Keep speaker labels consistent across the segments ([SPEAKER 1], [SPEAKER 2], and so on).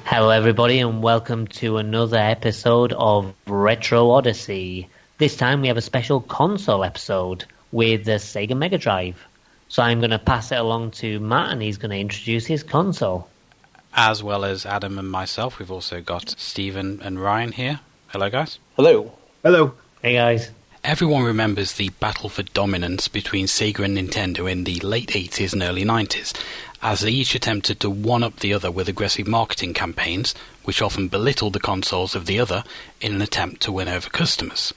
[SPEAKER 1] Hello everybody and welcome to another episode of Retro Odyssey. This time we have a special console episode with the SEGA Mega Drive. So I'm going to pass it along to Matt and he's going to introduce his console.
[SPEAKER 2] As well as Adam and myself, we've also got Stephen and Ryan here. Hello guys.
[SPEAKER 3] Hello.
[SPEAKER 4] Hello.
[SPEAKER 1] Hey guys.
[SPEAKER 2] Everyone remembers the battle for dominance between Sega and Nintendo in the late 80s and early 90s, as they each attempted to one-up the other with aggressive marketing campaigns, which often belittled the consoles of the other in an attempt to win over customers.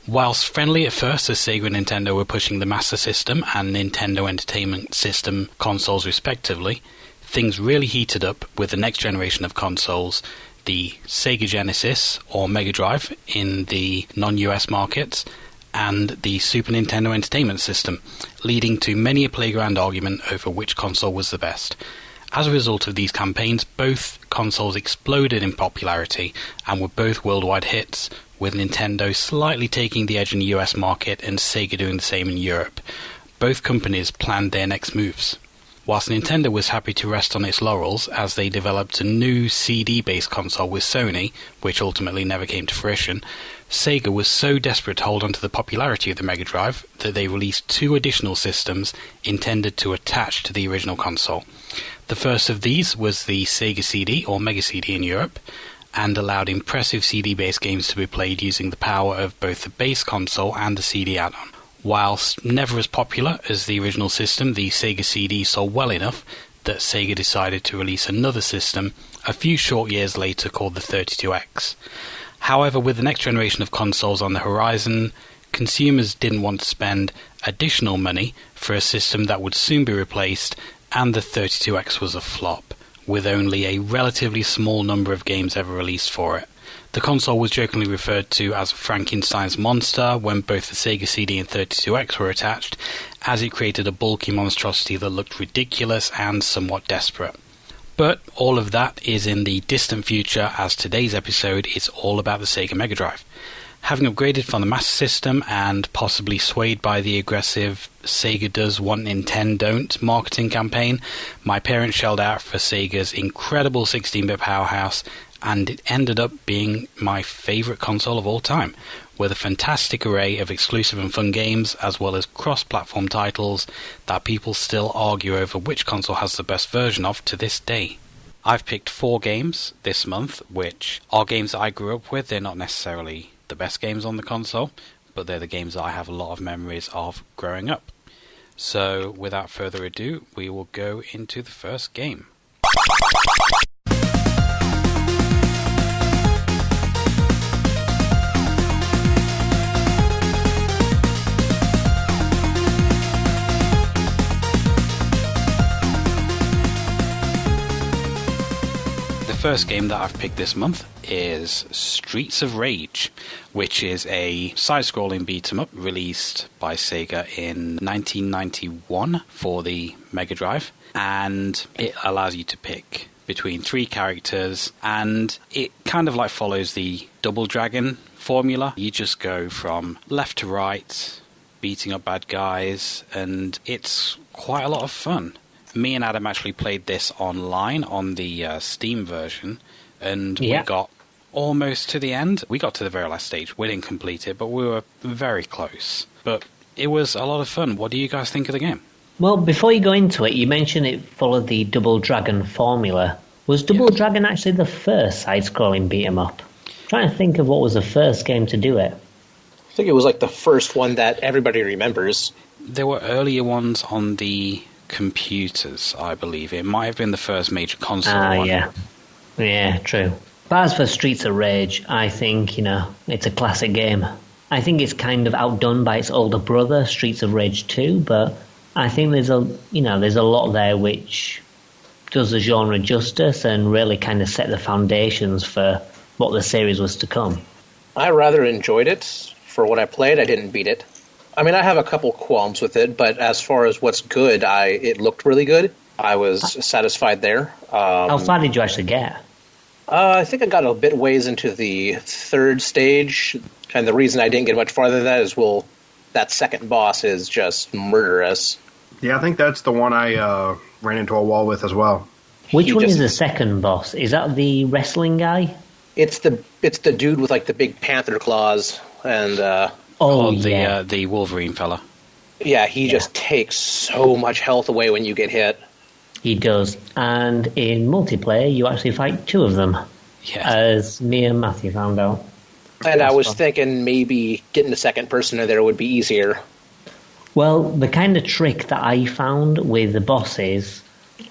[SPEAKER 2] Whilst friendly at first, as Sega and Nintendo were pushing the Master System and Nintendo Entertainment System consoles respectively, things really heated up with the next generation of consoles, the Sega Genesis or Mega Drive in the non-US markets, and the Super Nintendo Entertainment System, leading to many a playground argument over which console was the best. As a result of these campaigns, both consoles exploded in popularity and were both worldwide hits, with Nintendo slightly taking the edge in the US market and Sega doing the same in Europe. Both companies planned their next moves. Whilst Nintendo was happy to rest on its laurels as they developed a new CD-based console with Sony, which ultimately never came to fruition, Sega was so desperate to hold on to the popularity of the Mega Drive that they released two additional systems intended to attach to the original console. The first of these was the Sega CD or Mega CD in Europe, and allowed impressive CD-based games to be played using the power of both the base console and the CD add-on. Whilst never as popular as the original system, the Sega CD sold well enough that Sega decided to release another system a few short years later called the 32X. However, with the next generation of consoles on the horizon, consumers didn't want to spend additional money for a system that would soon be replaced, and the 32X was a flop, with only a relatively small number of games ever released for it. The console was jokingly referred to as Frankenstein's monster when both the Sega CD and 32X were attached, as it created a bulky monstrosity that looked ridiculous and somewhat desperate. But all of that is in the distant future, as today's episode is all about the Sega Mega Drive. Having upgraded from the Master System and possibly swayed by the aggressive Sega Does What Nintendon't marketing campaign, my parents shelled out for Sega's incredible 16-bit powerhouse, and it ended up being my favourite console of all time, with a fantastic array of exclusive and fun games, as well as cross-platform titles that people still argue over which console has the best version of to this day. I've picked 4 games this month, which are games that I grew up with. They're not necessarily the best games on the console, but they're the games that I have a lot of memories of growing up. So, without further ado, we will go into the first game. The first game that I've picked this month is Streets of Rage, which is a side-scrolling beat-em-up released by Sega in 1991 for the Mega Drive, and it allows you to pick between 3 characters, and it kind of like follows the Double Dragon formula. You just go from left to right, beating up bad guys, and it's quite a lot of fun. Me and Adam actually played this online on the Steam version, and we got almost to the end. We got to the very last stage. We didn't complete it, but we were very close. But it was a lot of fun. What do you guys think of the game?
[SPEAKER 1] Well, before you go into it, you mentioned it followed the Double Dragon formula. Was Double Dragon actually the first side-scrolling beat-em-up? I'm trying to think of what was the first game to do it.
[SPEAKER 3] I think it was like the first one that everybody remembers.
[SPEAKER 2] There were earlier ones on the computers, I believe. It might have been the first major console one.
[SPEAKER 1] Yeah, true. But as for Streets of Rage, I think, it's a classic game. I think it's kind of outdone by its older brother, Streets of Rage 2, but I think there's a lot there which does the genre justice and really kind of set the foundations for what the series was to come.
[SPEAKER 3] I rather enjoyed it. For what I played, I didn't beat it. I mean, I have a couple qualms with it, but as far as what's good, it looked really good. I was satisfied there.
[SPEAKER 1] How far did you actually get?
[SPEAKER 3] I think I got a bit ways into the 3rd stage, and the reason I didn't get much farther than that is, that second boss is just murderous.
[SPEAKER 4] Yeah, I think that's the one I ran into a wall with as well.
[SPEAKER 1] Which one is the second boss? Is that the wrestling guy?
[SPEAKER 3] It's the dude with like the big panther claws and
[SPEAKER 2] the Wolverine fella.
[SPEAKER 3] Yeah, he just takes so much health away when you get hit.
[SPEAKER 1] He does. And in multiplayer, you actually fight two of them.
[SPEAKER 2] Yes.
[SPEAKER 1] As me and Matthew found out.
[SPEAKER 3] And I was thinking maybe getting the second person in there would be easier.
[SPEAKER 1] Well, the kind of trick that I found with the bosses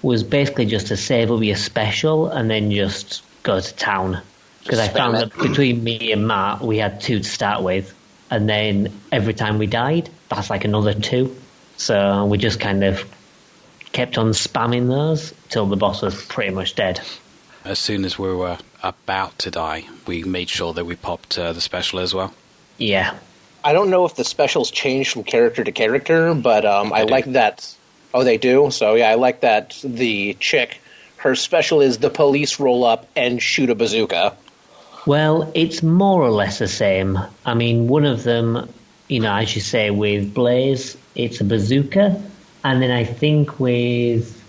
[SPEAKER 1] was basically just to save up your special and then just go to town. Because I found that between me and Matt, we had two to start with. And then every time we died, that's like another two. So we just kind of kept on spamming those till the boss was pretty much dead.
[SPEAKER 2] As soon as we were about to die, we made sure that we popped the special as well.
[SPEAKER 1] Yeah.
[SPEAKER 3] I don't know if the specials change from character to character, but I like that. Oh, they do? So, yeah, I like that the chick, her special is the police roll up and shoot a bazooka.
[SPEAKER 1] Well, it's more or less the same. I mean, one of them, as you say, with Blaze, it's a bazooka. And then I think with...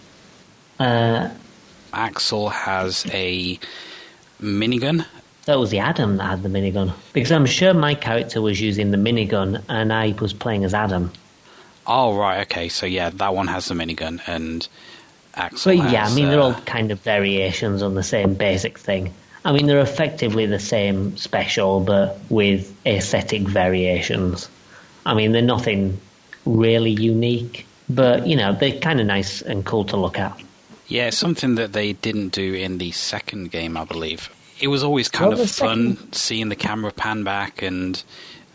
[SPEAKER 2] Axel has a minigun.
[SPEAKER 1] That was the Adam that had the minigun. Because I'm sure my character was using the minigun and I was playing as Adam.
[SPEAKER 2] Oh, right, okay. So, yeah, that one has the minigun and Axel
[SPEAKER 1] But yeah,
[SPEAKER 2] has,
[SPEAKER 1] I mean, they're all kind of variations on the same basic thing. I mean, they're effectively the same special, but with aesthetic variations. I mean, they're nothing really unique, but, they're kind of nice and cool to look at.
[SPEAKER 2] Yeah, something that they didn't do in the second game, I believe. It was always kind of fun seeing the camera pan back and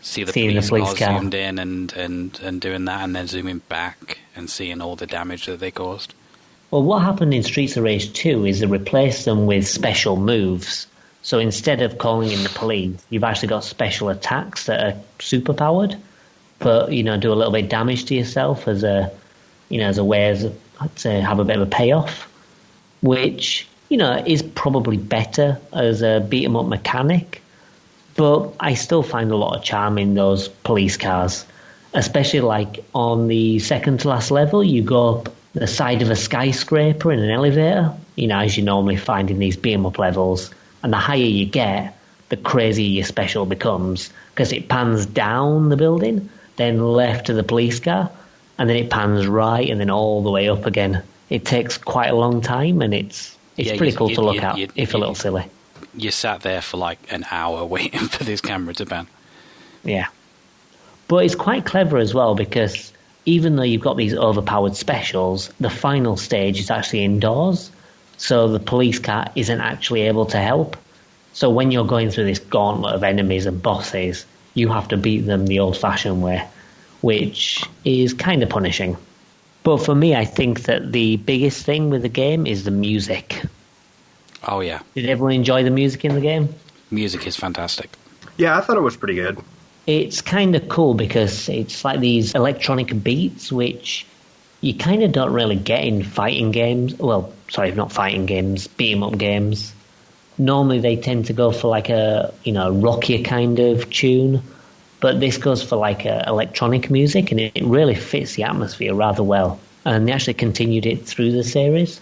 [SPEAKER 2] see the police cars zoomed in and doing that, and then zooming back and seeing all the damage that they caused.
[SPEAKER 1] Well, what happened in Streets of Rage 2 is they replaced them with special moves. So instead of calling in the police, you've actually got special attacks that are superpowered, but, do a little bit of damage to yourself as a way to have a bit of a payoff, which, is probably better as a beat-em-up mechanic. But I still find a lot of charm in those police cars, especially like on the second to last level, you go up the side of a skyscraper in an elevator, as you normally find in these beat-em-up levels. And the higher you get, the crazier your special becomes, because it pans down the building, then left to the police car, and then it pans right and then all the way up again. It takes quite a long time, and it's pretty cool to look at, if a little silly.
[SPEAKER 2] You sat there for like an hour waiting for this camera to pan.
[SPEAKER 1] Yeah. But it's quite clever as well, because even though you've got these overpowered specials, the final stage is actually indoors, so the police car isn't actually able to help. So when you're going through this gauntlet of enemies and bosses, you have to beat them the old-fashioned way, which is kind of punishing. But for me, I think that the biggest thing with the game is the music.
[SPEAKER 2] Oh, yeah.
[SPEAKER 1] Did everyone enjoy the music in the game?
[SPEAKER 2] Music is fantastic.
[SPEAKER 4] Yeah, I thought it was pretty good.
[SPEAKER 1] It's kind of cool because it's like these electronic beats, which you kind of don't really get in fighting games. Well, sorry, not fighting games, beat-em-up games. Normally they tend to go for like a, rockier kind of tune. But this goes for like electronic music, and it really fits the atmosphere rather well. And they actually continued it through the series.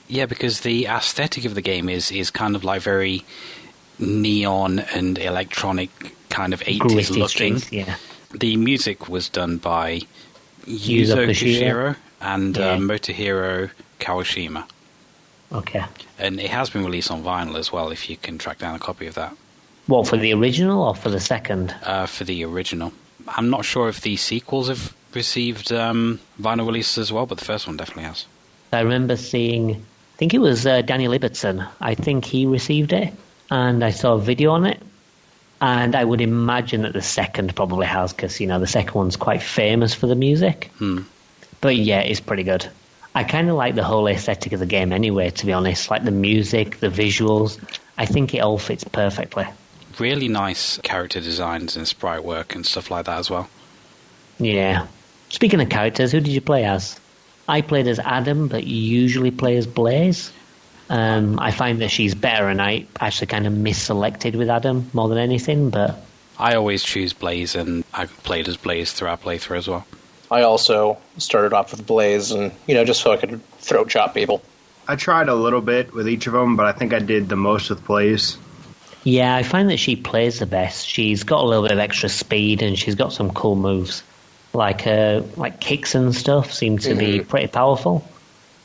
[SPEAKER 2] Yeah, because the aesthetic of the game is kind of like very neon and electronic, kind of 80s
[SPEAKER 1] Gritty
[SPEAKER 2] looking.
[SPEAKER 1] streets, yeah.
[SPEAKER 2] The music was done by Yuzo Koshiro and Motohiro Kawashima.
[SPEAKER 1] Okay.
[SPEAKER 2] And it has been released on vinyl as well, if you can track down a copy of that.
[SPEAKER 1] What, for the original or for the second?
[SPEAKER 2] For the original. I'm not sure if the sequels have received vinyl releases as well, but the first one definitely has.
[SPEAKER 1] I remember seeing, I think it was Danny Libertson. I think he received it, and I saw a video on it. And I would imagine that the second probably has, because, the second one's quite famous for the music. But yeah, it's pretty good. I kind of like the whole aesthetic of the game anyway, to be honest. Like the music, the visuals. I think it all fits perfectly.
[SPEAKER 2] Really nice character designs and sprite work and stuff like that as well.
[SPEAKER 1] Yeah. Speaking of characters, who did you play as? I played as Adam, but you usually play as Blaze. I find that she's better, and I actually kind of misselected with Adam more than anything, but...
[SPEAKER 2] I always choose Blaze, and I played as Blaze throughout playthrough as well.
[SPEAKER 3] I also started off with Blaze, and, just so I could throat chop people.
[SPEAKER 4] I tried a little bit with each of them, but I think I did the most with Blaze.
[SPEAKER 1] Yeah, I find that she plays the best. She's got a little bit of extra speed, and she's got some cool moves. Like kicks and stuff seem to be pretty powerful.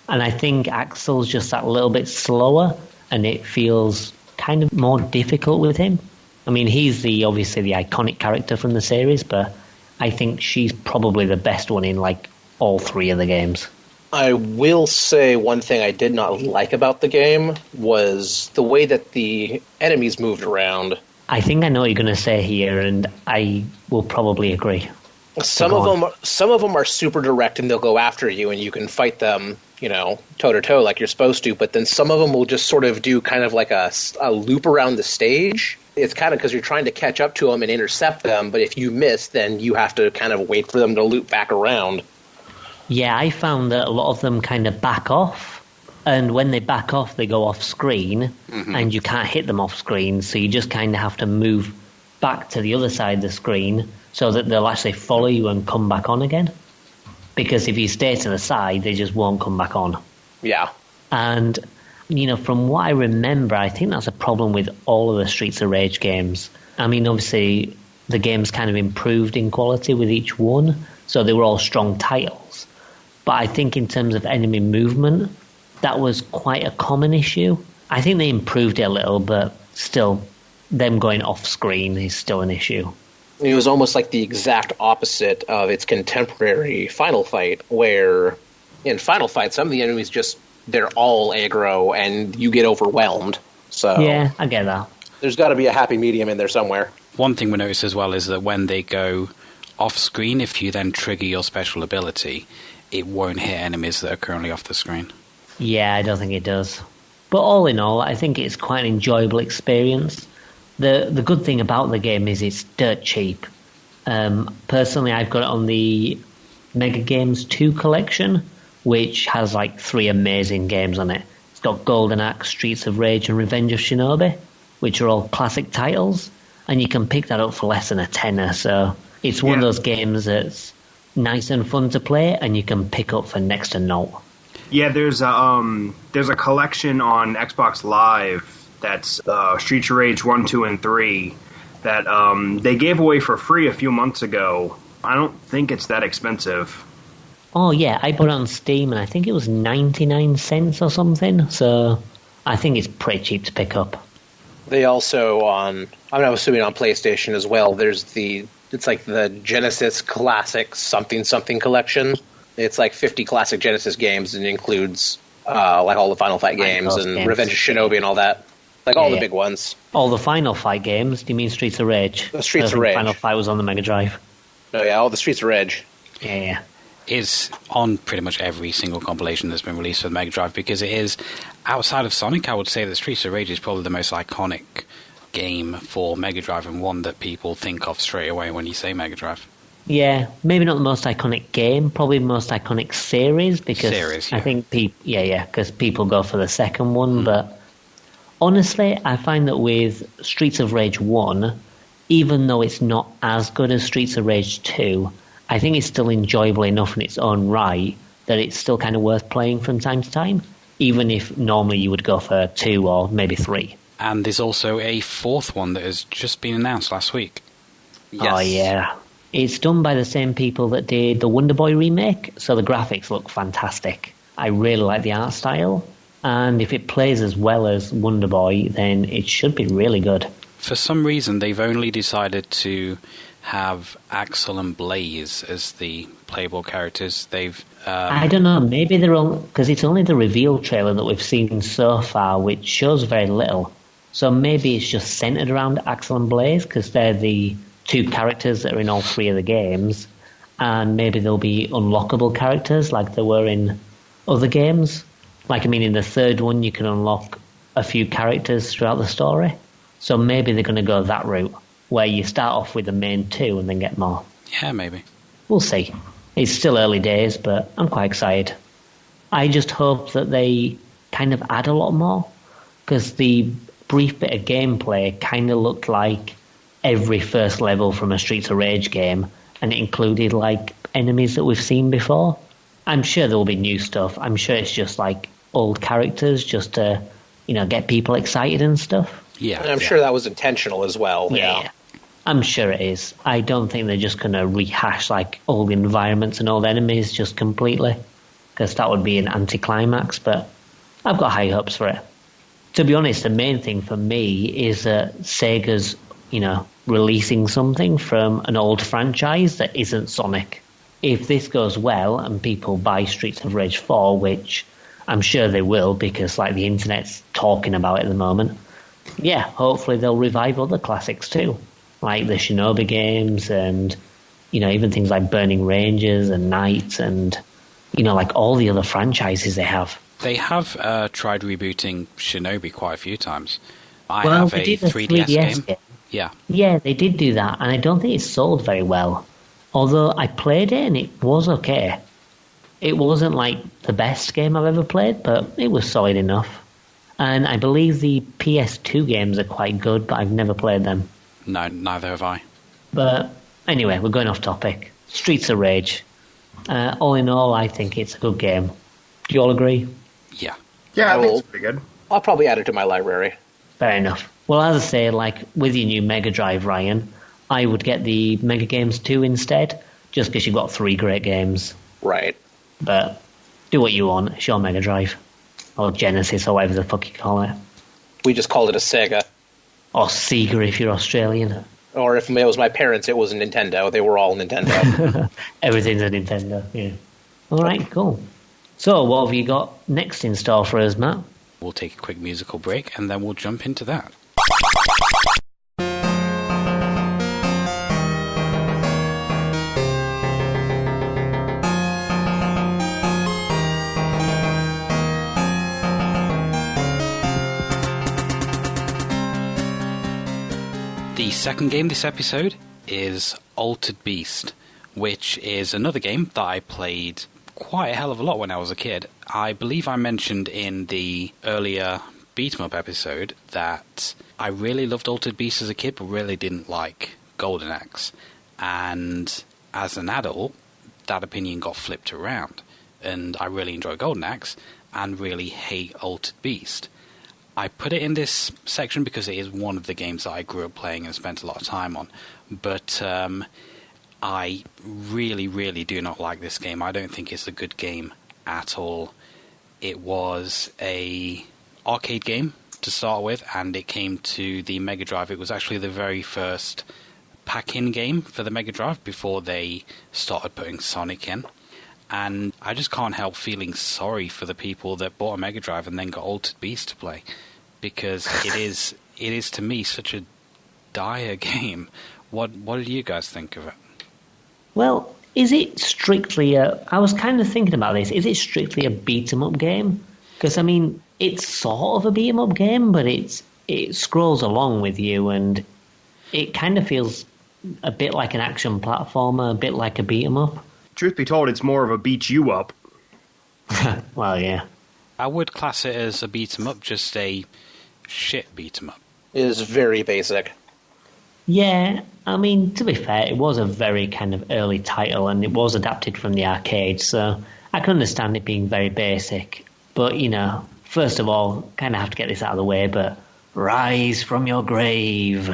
[SPEAKER 1] And I think Axel's just that little bit slower, and it feels kind of more difficult with him. I mean, he's obviously the iconic character from the series, but I think she's probably the best one in, like, all three of the games.
[SPEAKER 3] I will say one thing I did not like about the game was the way that the enemies moved around.
[SPEAKER 1] I think I know what you're going to say here, and I will probably agree.
[SPEAKER 3] Some of them are super direct, and they'll go after you, and you can fight them, toe-to-toe like you're supposed to, but then some of them will just sort of do kind of like a loop around the stage. It's kind of because you're trying to catch up to them and intercept them, but if you miss, then you have to kind of wait for them to loop back around.
[SPEAKER 1] Yeah, I found that a lot of them kind of back off, and when they back off, they go off screen, and you can't hit them off screen, so you just kind of have to move back to the other side of the screen so that they'll actually follow you and come back on again. Because if you stay to the side, they just won't come back on.
[SPEAKER 3] Yeah.
[SPEAKER 1] And, from what I remember, I think that's a problem with all of the Streets of Rage games. I mean, obviously, the game's kind of improved in quality with each one, so they were all strong titles. But I think in terms of enemy movement, that was quite a common issue. I think they improved it a little, but still, them going off screen is still an issue.
[SPEAKER 3] It was almost like the exact opposite of its contemporary Final Fight, where in Final Fight, some of the enemies they're all aggro, and you get overwhelmed. So
[SPEAKER 1] yeah, I get that.
[SPEAKER 3] There's got to be a happy medium in there somewhere.
[SPEAKER 2] One thing we notice as well is that when they go off screen, if you then trigger your special ability, it won't hit enemies that are currently off the screen.
[SPEAKER 1] Yeah, I don't think it does. But all in all, I think it's quite an enjoyable experience. The good thing about the game is it's dirt cheap. Personally, I've got it on the Mega Games 2 collection, which has like 3 amazing games on it. It's got Golden Axe, Streets of Rage, and Revenge of Shinobi, which are all classic titles, and you can pick that up for less than a tenner. So it's one of those games that's nice and fun to play, and you can pick up for next to no.
[SPEAKER 4] Yeah, there's a collection on Xbox Live that's Streets of Rage 1, 2, and 3 that they gave away for free a few months ago. I don't think it's that expensive.
[SPEAKER 1] Oh, yeah, I bought it on Steam, and I think it was 99 cents or something, so I think it's pretty cheap to pick up.
[SPEAKER 3] They also, I'm assuming on PlayStation as well, it's like the Genesis Classic something collection. It's like 50 classic Genesis games, and it includes like all the Final Fight games and Revenge of Shinobi and all that. Like all the big ones.
[SPEAKER 1] All the Final Fight games? Do you mean Streets of Rage?
[SPEAKER 3] The Streets of Rage.
[SPEAKER 1] Final Fight was on the Mega Drive.
[SPEAKER 3] Oh yeah, all the Streets of Rage.
[SPEAKER 1] Yeah.
[SPEAKER 2] Is on pretty much every single compilation that's been released for the Mega Drive, because it is, outside of Sonic, I would say that Streets of Rage is probably the most iconic game for Mega Drive, and one that people think of straight away when you say Mega Drive.
[SPEAKER 1] Yeah, maybe not the most iconic game, probably the most iconic series, because I think because people go for the second one, but honestly, I find that with Streets of Rage 1, even though it's not as good as Streets of Rage 2, I think it's still enjoyable enough in its own right that it's still kind of worth playing from time to time, even if normally you would go for 2 or maybe 3.
[SPEAKER 2] And there's also a 4th one that has just been announced last week.
[SPEAKER 3] Yes.
[SPEAKER 1] Oh, yeah. It's done by the same people that did the Wonder Boy remake, so the graphics look fantastic. I really like the art style, and if it plays as well as Wonder Boy, then it should be really good.
[SPEAKER 2] For some reason, they've only decided to have Axel and Blaze as the playable characters.
[SPEAKER 1] I don't know, maybe they're all, because it's only the reveal trailer that we've seen so far, which shows very little. So maybe it's just centered around Axel and Blaze, because they're the 2 characters that are in all 3 of the games, and maybe there'll be unlockable characters like there were in other games. Like, I mean, in the 3rd one, you can unlock a few characters throughout the story. So maybe they're going to go that route, where you start off with the main 2 and then get more.
[SPEAKER 2] Yeah, maybe.
[SPEAKER 1] We'll see. It's still early days, but I'm quite excited. I just hope that they kind of add a lot more, because the brief bit of gameplay kind of looked like every first level from a Streets of Rage game, and it included like enemies that we've seen before. I'm sure there will be new stuff. I'm sure it's just like old characters just to, get people excited and stuff.
[SPEAKER 2] Yeah.
[SPEAKER 3] And I'm sure that was intentional as well.
[SPEAKER 1] Yeah. I'm sure it is. I don't think they're just going to rehash like all the environments and all the enemies just completely, because that would be an anticlimax, but I've got high hopes for it. To be honest, the main thing for me is that Sega's, releasing something from an old franchise that isn't Sonic. If this goes well and people buy Streets of Rage 4, which I'm sure they will because like the internet's talking about it at the moment, yeah, hopefully they'll revive other classics too, like the Shinobi games and, even things like Burning Rangers and Knights and, like all the other franchises they have.
[SPEAKER 2] They have tried rebooting Shinobi quite a few times. I
[SPEAKER 1] Well,
[SPEAKER 2] have
[SPEAKER 1] they
[SPEAKER 2] a
[SPEAKER 1] did the
[SPEAKER 2] 3DS game. Yeah.
[SPEAKER 1] Yeah, they did do that, and I don't think it sold very well. Although I played it and it was okay. It wasn't like the best game I've ever played, but it was solid enough. And I believe the PS2 games are quite good, but I've never played them.
[SPEAKER 2] No, neither have I.
[SPEAKER 1] But anyway, we're going off topic. Streets of Rage. All in all, I think it's a good game. Do you all agree?
[SPEAKER 2] Yeah.
[SPEAKER 4] Yeah, I think it's pretty good.
[SPEAKER 3] I'll probably add it to my library.
[SPEAKER 1] Fair enough. Well, as I say, like with your new Mega Drive, Ryan, I would get the Mega Games 2 instead, just because you've got 3 great games.
[SPEAKER 3] Right.
[SPEAKER 1] But do what you want. It's your Mega Drive. Or Genesis, or whatever the fuck you call it.
[SPEAKER 3] We just called it a Sega.
[SPEAKER 1] Or Sega if you're Australian.
[SPEAKER 3] Or if it was my parents, it was a Nintendo. They were all Nintendo.
[SPEAKER 1] Everything's a Nintendo, yeah. Alright, cool. So, what have you got next in store for us, Matt?
[SPEAKER 2] We'll take a quick musical break and then we'll jump into that. The second game this episode is Altered Beast, which is another game that I played quite a hell of a lot when I was a kid. I believe I mentioned in the earlier beat 'em up episode that I really loved Altered Beast as a kid, but really didn't like Golden Axe. And as an adult, that opinion got flipped around, and I really enjoy Golden Axe and really hate Altered Beast. I put it in this section because it is one of the games that I grew up playing and spent a lot of time on, but I really, really do not like this game. I don't think it's a good game at all. It was a arcade game to start with, and it came to the Mega Drive. It was actually the very first pack-in game for the Mega Drive before they started putting Sonic in. And I just can't help feeling sorry for the people that bought a Mega Drive and then got Altered Beast to play, because it is to me such a dire game. What did you guys think of it?
[SPEAKER 1] Well, is it strictly I was kind of thinking about this. Is it strictly a beat-em-up game? Because, I mean, it's sort of a beat-em-up game, but it scrolls along with you, and it kind of feels a bit like an action platformer, a bit like a beat-em-up.
[SPEAKER 4] Truth be told, it's more of a beat you up.
[SPEAKER 1] Well, yeah.
[SPEAKER 2] I would class it as a beat-em-up, just a shit beat-em-up.
[SPEAKER 3] It is very basic.
[SPEAKER 1] Yeah, I mean, to be fair, it was a very kind of early title, and it was adapted from the arcade, so I can understand it being very basic. But, first of all, kind of have to get this out of the way, but rise from your grave.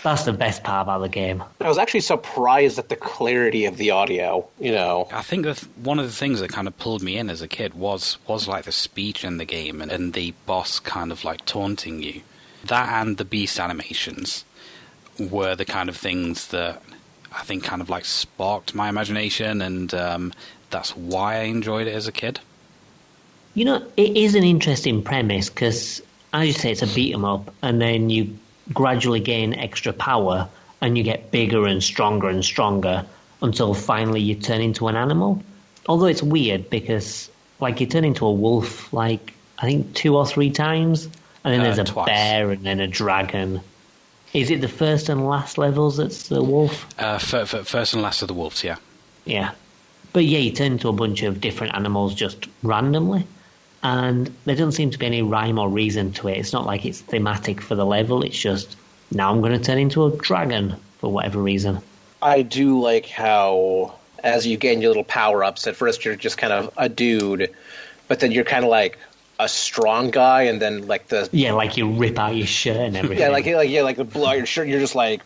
[SPEAKER 1] That's the best part about the game.
[SPEAKER 3] I was actually surprised at the clarity of the audio,
[SPEAKER 2] I think that one of the things that kind of pulled me in as a kid was like the speech in the game and the boss kind of like taunting you. That and the beast animations were the kind of things that I think kind of like sparked my imagination, and that's why I enjoyed it as a kid.
[SPEAKER 1] It is an interesting premise because, as you say, it's a beat 'em up, and then you gradually gain extra power, and you get bigger and stronger until finally you turn into an animal. Although it's weird because, like, you turn into a wolf, like, I think 2 or 3 times, and then there's a
[SPEAKER 2] twice.
[SPEAKER 1] bear and then a dragon. Is it the first and last levels that's the wolf?
[SPEAKER 2] First and last of the wolves, yeah.
[SPEAKER 1] Yeah. But yeah, you turn into a bunch of different animals just randomly, and there doesn't seem to be any rhyme or reason to it. It's not like it's thematic for the level, it's just, now I'm going to turn into a dragon for whatever reason.
[SPEAKER 3] I do like how, as you gain your little power-ups, at first you're just kind of a dude, but then you're kind of like a strong guy, and then like
[SPEAKER 1] like you rip out your shirt and everything.
[SPEAKER 3] like the blow out your shirt. You're just like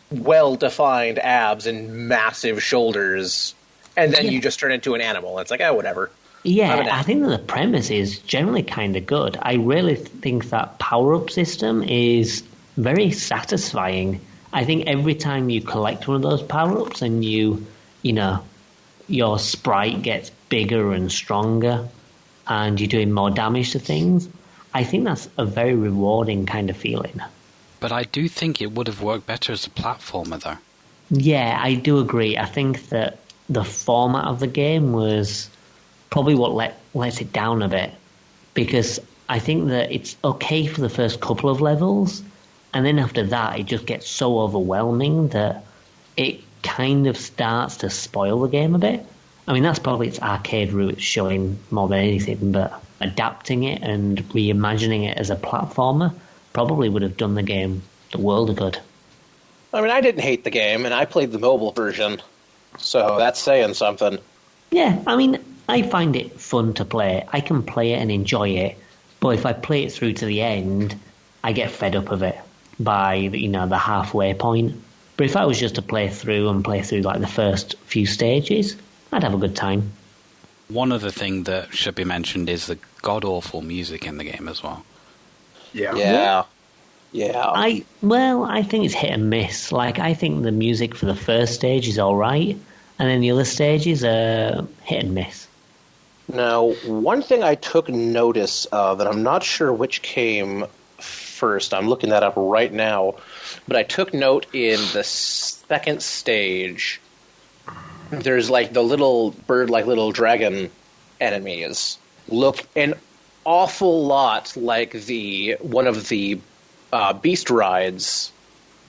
[SPEAKER 3] well-defined abs and massive shoulders, and then you just turn into an animal. It's like, oh, whatever.
[SPEAKER 1] Yeah, I think that the premise is generally kind of good. I really think that power-up system is very satisfying. I think every time you collect one of those power-ups and your sprite gets bigger and stronger and you're doing more damage to things, I think that's a very rewarding kind of feeling.
[SPEAKER 2] But I do think it would have worked better as a platformer, though.
[SPEAKER 1] Yeah, I do agree. I think that the format of the game was probably what lets it down a bit, because I think that it's okay for the first couple of levels, and then after that it just gets so overwhelming that it kind of starts to spoil the game a bit. I mean, that's probably its arcade roots showing more than anything, but adapting it and reimagining it as a platformer probably would have done the game the world of good.
[SPEAKER 3] I mean, I didn't hate the game, and I played the mobile version, so that's saying something.
[SPEAKER 1] Yeah, I mean, I find it fun to play. I can play it and enjoy it, but if I play it through to the end, I get fed up of it by the halfway point. But if I was just to play through like the first few stages, I'd have a good time.
[SPEAKER 2] One other thing that should be mentioned is the god-awful music in the game as well.
[SPEAKER 3] Yeah.
[SPEAKER 1] I think it's hit and miss. Like, I think the music for the first stage is all right, and then the other stages are hit and miss.
[SPEAKER 3] Now, one thing I took notice of, and I'm not sure which came first, I'm looking that up right now, but I took note in the second stage, there's like the little bird, like little dragon enemies look an awful lot like one of the beast rides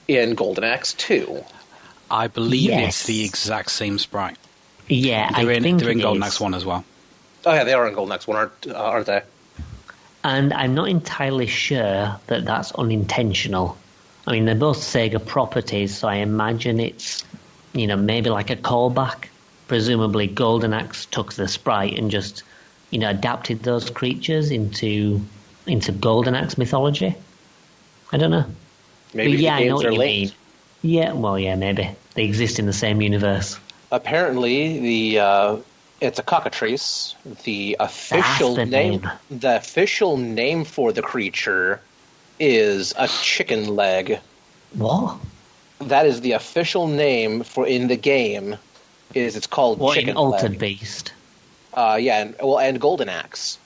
[SPEAKER 3] in Golden Axe 2.
[SPEAKER 2] I believe it's the exact same sprite.
[SPEAKER 1] Yeah,
[SPEAKER 2] they're in Golden
[SPEAKER 1] is.
[SPEAKER 2] Axe 1 as well.
[SPEAKER 3] Oh yeah, they are in Golden Axe 1, aren't they?
[SPEAKER 1] And I'm not entirely sure that that's unintentional. I mean, they're both Sega properties, so I imagine it's, maybe like a callback. Presumably Golden Axe took the sprite and just, adapted those creatures into Golden Axe mythology. I don't know.
[SPEAKER 3] Maybe the
[SPEAKER 1] I know
[SPEAKER 3] games
[SPEAKER 1] what
[SPEAKER 3] are
[SPEAKER 1] you
[SPEAKER 3] linked.
[SPEAKER 1] mean. Yeah, well, yeah, maybe. They exist in the same universe.
[SPEAKER 3] Apparently, it's a cockatrice. The official
[SPEAKER 1] That's the name.
[SPEAKER 3] The official name for the creature is a chicken leg.
[SPEAKER 1] What?
[SPEAKER 3] That is the official name for in the game. It's called chicken
[SPEAKER 1] in Altered
[SPEAKER 3] leg.
[SPEAKER 1] Beast?
[SPEAKER 3] And Golden Axe.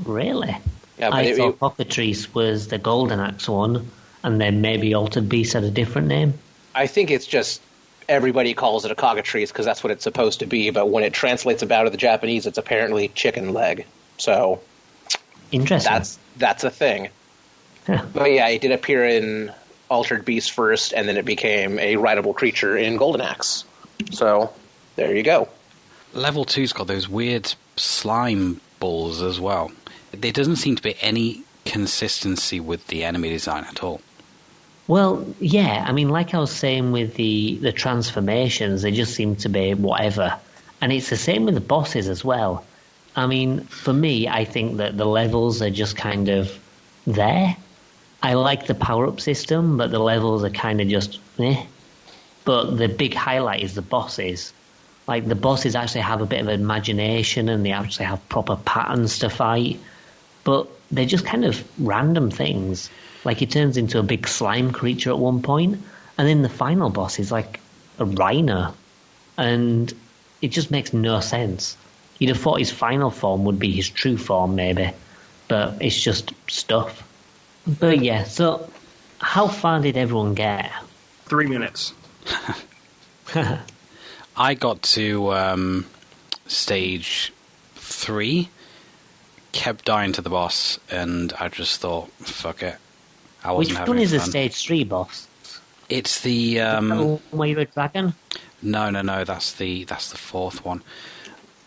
[SPEAKER 1] Really?
[SPEAKER 3] Yeah, but
[SPEAKER 1] I thought Cockatrice was the Golden Axe one, and then maybe Altered Beast had a different name.
[SPEAKER 3] I think it's just everybody calls it a cockatrice because that's what it's supposed to be, but when it translates about to the Japanese, it's apparently chicken leg. So
[SPEAKER 1] Interesting.
[SPEAKER 3] that's a thing. But yeah, it did appear in Altered Beast first, and then it became a rideable creature in Golden Axe. So there you go.
[SPEAKER 2] Level 2's got those weird slime balls as well. There doesn't seem to be any consistency with the enemy design at all.
[SPEAKER 1] Well, yeah, I mean, like I was saying with the transformations, they just seem to be whatever. And it's the same with the bosses as well. I mean, for me, I think that the levels are just kind of there. I like the power-up system, but the levels are kind of just eh. But the big highlight is the bosses. Like, the bosses actually have a bit of imagination and they actually have proper patterns to fight. But they're just kind of random things. Like, he turns into a big slime creature at one point, and then the final boss is like a rhino. And it just makes no sense. You'd have thought his final form would be his true form, maybe. But it's just stuff. But yeah, so how far did everyone get?
[SPEAKER 4] 3 minutes.
[SPEAKER 2] I got to stage 3, kept dying to the boss, and I just thought, fuck it. I wasn't having
[SPEAKER 1] Which one is the
[SPEAKER 2] fun.
[SPEAKER 1] stage 3 boss?
[SPEAKER 2] It's the
[SPEAKER 1] where you're a dragon?
[SPEAKER 2] No, that's the fourth one.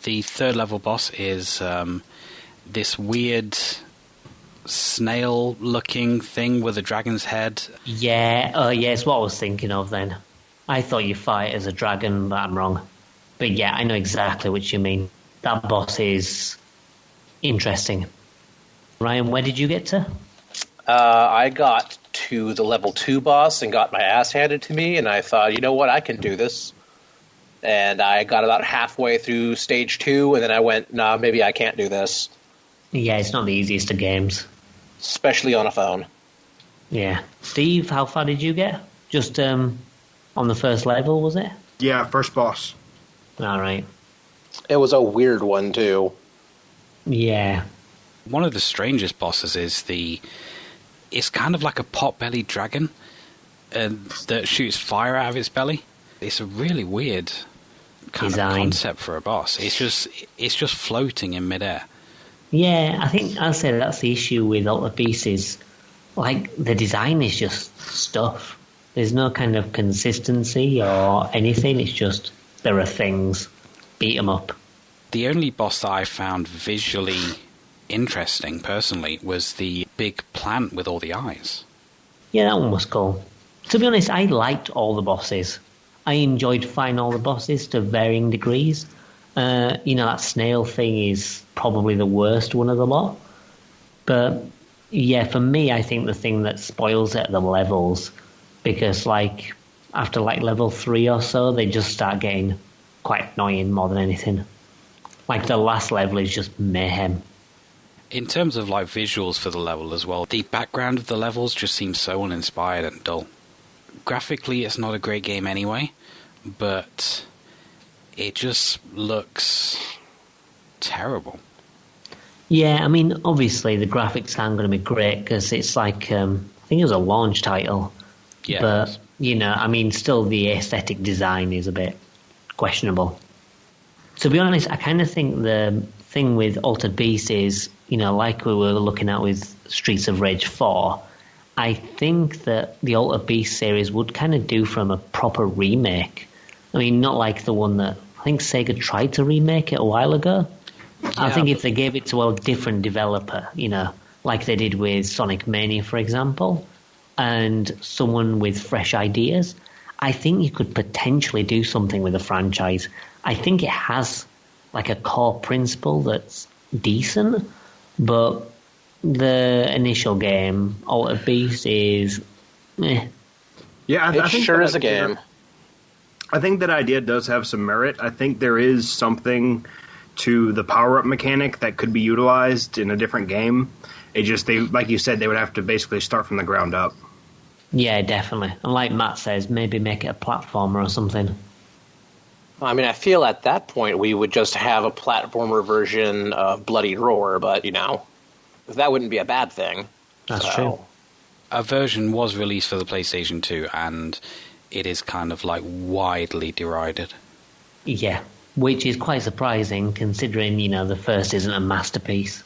[SPEAKER 2] The third level boss is this weird snail-looking thing with a dragon's head.
[SPEAKER 1] Yeah, it's what I was thinking of then. I thought you fight as a dragon, but I'm wrong. But yeah, I know exactly what you mean. That boss is Interesting. Ryan, where did you get to?
[SPEAKER 3] I got to the level 2 boss and got my ass handed to me, and I thought, you know what, I can do this. And I got about halfway through stage 2, and then I went, nah, maybe I can't do this.
[SPEAKER 1] Yeah, it's not the easiest of games.
[SPEAKER 3] Especially on a phone.
[SPEAKER 1] Yeah. Steve, how far did you get? Just on the first level, was it?
[SPEAKER 4] Yeah, first boss.
[SPEAKER 1] All right.
[SPEAKER 3] It was a weird one, too.
[SPEAKER 1] Yeah.
[SPEAKER 2] One of the strangest bosses is it's kind of like a pot-bellied dragon that shoots fire out of its belly. It's a really weird kind of concept for a boss. It's just floating in midair.
[SPEAKER 1] Yeah, I think I'll say that's the issue with Altered Beast is, like, the design is just stuff. There's no kind of consistency or anything. It's just, there are things. Beat 'em up.
[SPEAKER 2] The only boss that I found visually interesting, personally, was the big plant with all the eyes.
[SPEAKER 1] Yeah, that one was cool. To be honest, I liked all the bosses. I enjoyed fighting all the bosses to varying degrees. That snail thing is probably the worst one of the lot. But, yeah, for me, I think the thing that spoils it are the levels. Because, like, after, like, level 3 or so, they just start getting quite annoying more than anything. Like, the last level is just mayhem.
[SPEAKER 2] In terms of, like, visuals for the level as well, the background of the levels just seems so uninspired and dull. Graphically, it's not a great game anyway, but it just looks terrible.
[SPEAKER 1] Yeah, I mean, obviously the graphics aren't going to be great because it's like, I think it was a launch title.
[SPEAKER 2] Yeah.
[SPEAKER 1] But, still the aesthetic design is a bit questionable. To be honest, I kind of think the thing with Altered Beast is, like we were looking at with Streets of Rage 4, I think that the Altered Beast series would kind of do from a proper remake. I mean, not like the one that I think Sega tried to remake it a while ago. Yeah, I think if they gave it to a different developer, like they did with Sonic Mania, for example, and someone with fresh ideas, I think you could potentially do something with the franchise. I think it has like a core principle that's decent, but the initial game, Altered Beast, is eh.
[SPEAKER 4] Yeah,
[SPEAKER 3] I think sure is a game.
[SPEAKER 4] I think that idea does have some merit. I think there is something to the power-up mechanic that could be utilized in a different game. It just, like you said, they would have to basically start from the ground up.
[SPEAKER 1] Yeah, definitely. And like Matt says, maybe make it a platformer or something.
[SPEAKER 3] I mean, I feel at that point we would just have a platformer version of Bloody Roar, but, that wouldn't be a bad thing.
[SPEAKER 1] That's true.
[SPEAKER 2] A version was released for the PlayStation 2, and it is kind of, like, widely derided.
[SPEAKER 1] Yeah, which is quite surprising, considering, the first isn't a masterpiece.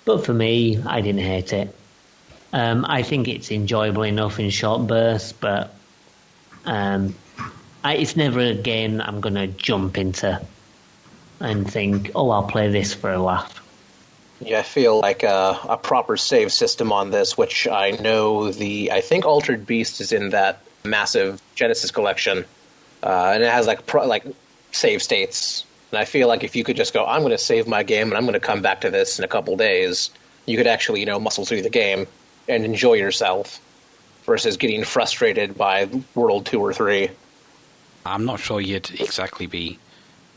[SPEAKER 1] But for me, I didn't hate it. I think it's enjoyable enough in short bursts, but it's never a game that I'm going to jump into and think, I'll play this for a laugh.
[SPEAKER 3] Yeah, I feel like a proper save system on this, which I know I think Altered Beast is in that massive Genesis collection, and it has like save states. And I feel like if you could just go, I'm going to save my game and I'm going to come back to this in a couple days, you could actually, muscle through the game and enjoy yourself versus getting frustrated by World 2 or 3.
[SPEAKER 2] I'm not sure you'd exactly be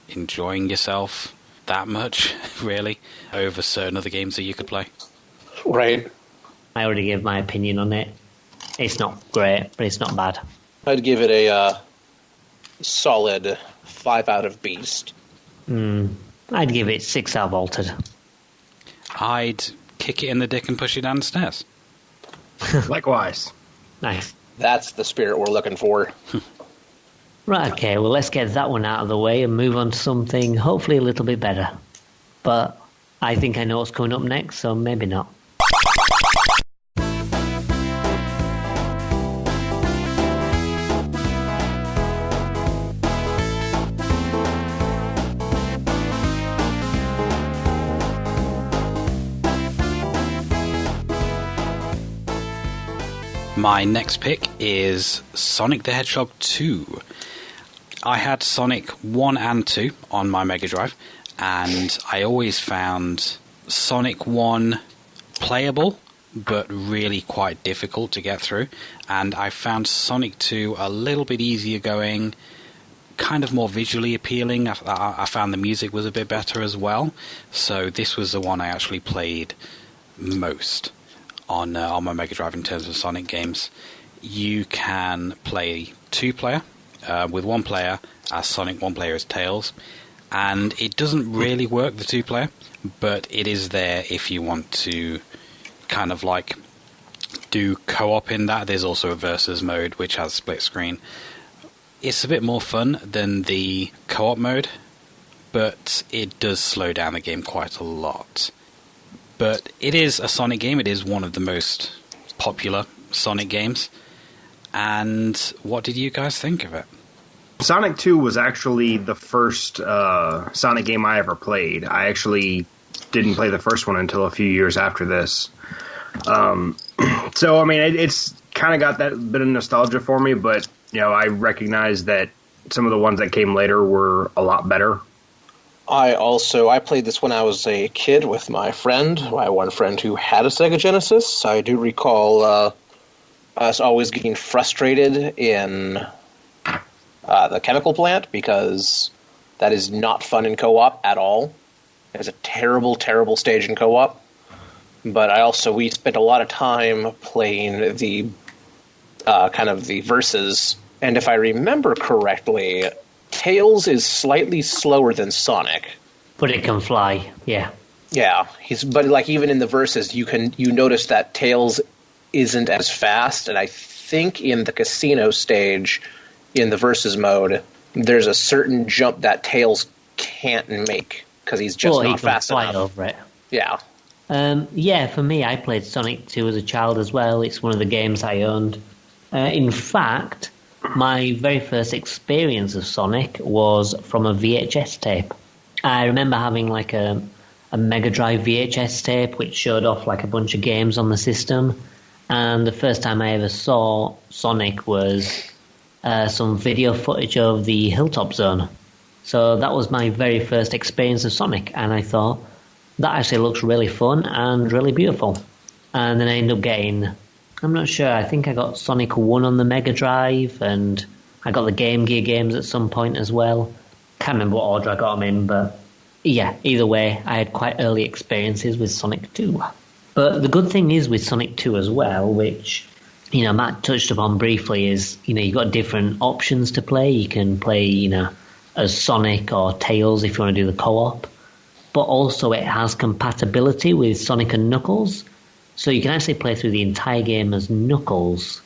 [SPEAKER 2] enjoying yourself that much, really, over certain other games that you could play.
[SPEAKER 3] Right.
[SPEAKER 1] I already gave my opinion on it. It's not great, but it's not bad.
[SPEAKER 3] I'd give it a solid 5 out of Beast.
[SPEAKER 1] I'd give it 6 out of Altered.
[SPEAKER 2] I'd kick it in the dick and push it downstairs.
[SPEAKER 4] Likewise.
[SPEAKER 1] Nice.
[SPEAKER 3] That's the spirit we're looking for.
[SPEAKER 1] Right, okay, well, let's get that one out of the way and move on to something hopefully a little bit better. But I think I know what's coming up next, so maybe not.
[SPEAKER 2] My next pick is Sonic the Hedgehog 2. I had Sonic 1 and 2 on my Mega Drive, and I always found Sonic 1 playable, but really quite difficult to get through. And I found Sonic 2 a little bit easier going, kind of more visually appealing. I found the music was a bit better as well. So this was the one I actually played most on my Mega Drive in terms of Sonic games. You can play 2-player with 1 player as Sonic, 1 player as Tails. And it doesn't really work, the 2-player, but it is there if you want to kind of like do co-op in that. There's also a versus mode which has split screen. It's a bit more fun than the co-op mode, but it does slow down the game quite a lot. But it is a Sonic game. It is one of the most popular Sonic games. And what did you guys think of it?
[SPEAKER 4] Sonic 2 was actually the first Sonic game I ever played. I actually didn't play the first one until a few years after this. So, I mean, it's kind of got that bit of nostalgia for me, but, you know, I recognize that some of the ones that came later were a lot better.
[SPEAKER 3] I played this when I was a kid with my one friend who had a Sega Genesis. I do recall us always getting frustrated in the chemical plant, because that is not fun in co-op at all. It's a terrible, terrible stage in co-op. But we spent a lot of time playing the kind of the versus, and if I remember correctly, Tails is slightly slower than Sonic.
[SPEAKER 1] But it can fly, yeah.
[SPEAKER 3] Yeah, but like even in the versus, you notice that Tails isn't as fast, and I think in the casino stage, in the versus mode, there's a certain jump that Tails can't make because he's just not fast enough.
[SPEAKER 1] Over it.
[SPEAKER 3] Yeah.
[SPEAKER 1] Yeah, for me, I played Sonic 2 as a child as well. It's one of the games I owned. In fact, my very first experience of Sonic was from a VHS tape. I remember having like a Mega Drive VHS tape which showed off like a bunch of games on the system. And the first time I ever saw Sonic was some video footage of the Hilltop Zone. So that was my very first experience of Sonic, and I thought, that actually looks really fun and really beautiful. And then I ended up getting, I'm not sure, I think I got Sonic 1 on the Mega Drive, and I got the Game Gear games at some point as well. Can't remember what order I got them in, but yeah, either way, I had quite early experiences with Sonic 2. But the good thing is with Sonic 2 as well, which, you know, Matt touched upon briefly, is, you know, you've got different options to play. You can play, you know, as Sonic or Tails if you want to do the co-op. But also it has compatibility with Sonic and Knuckles. So you can actually play through the entire game as Knuckles,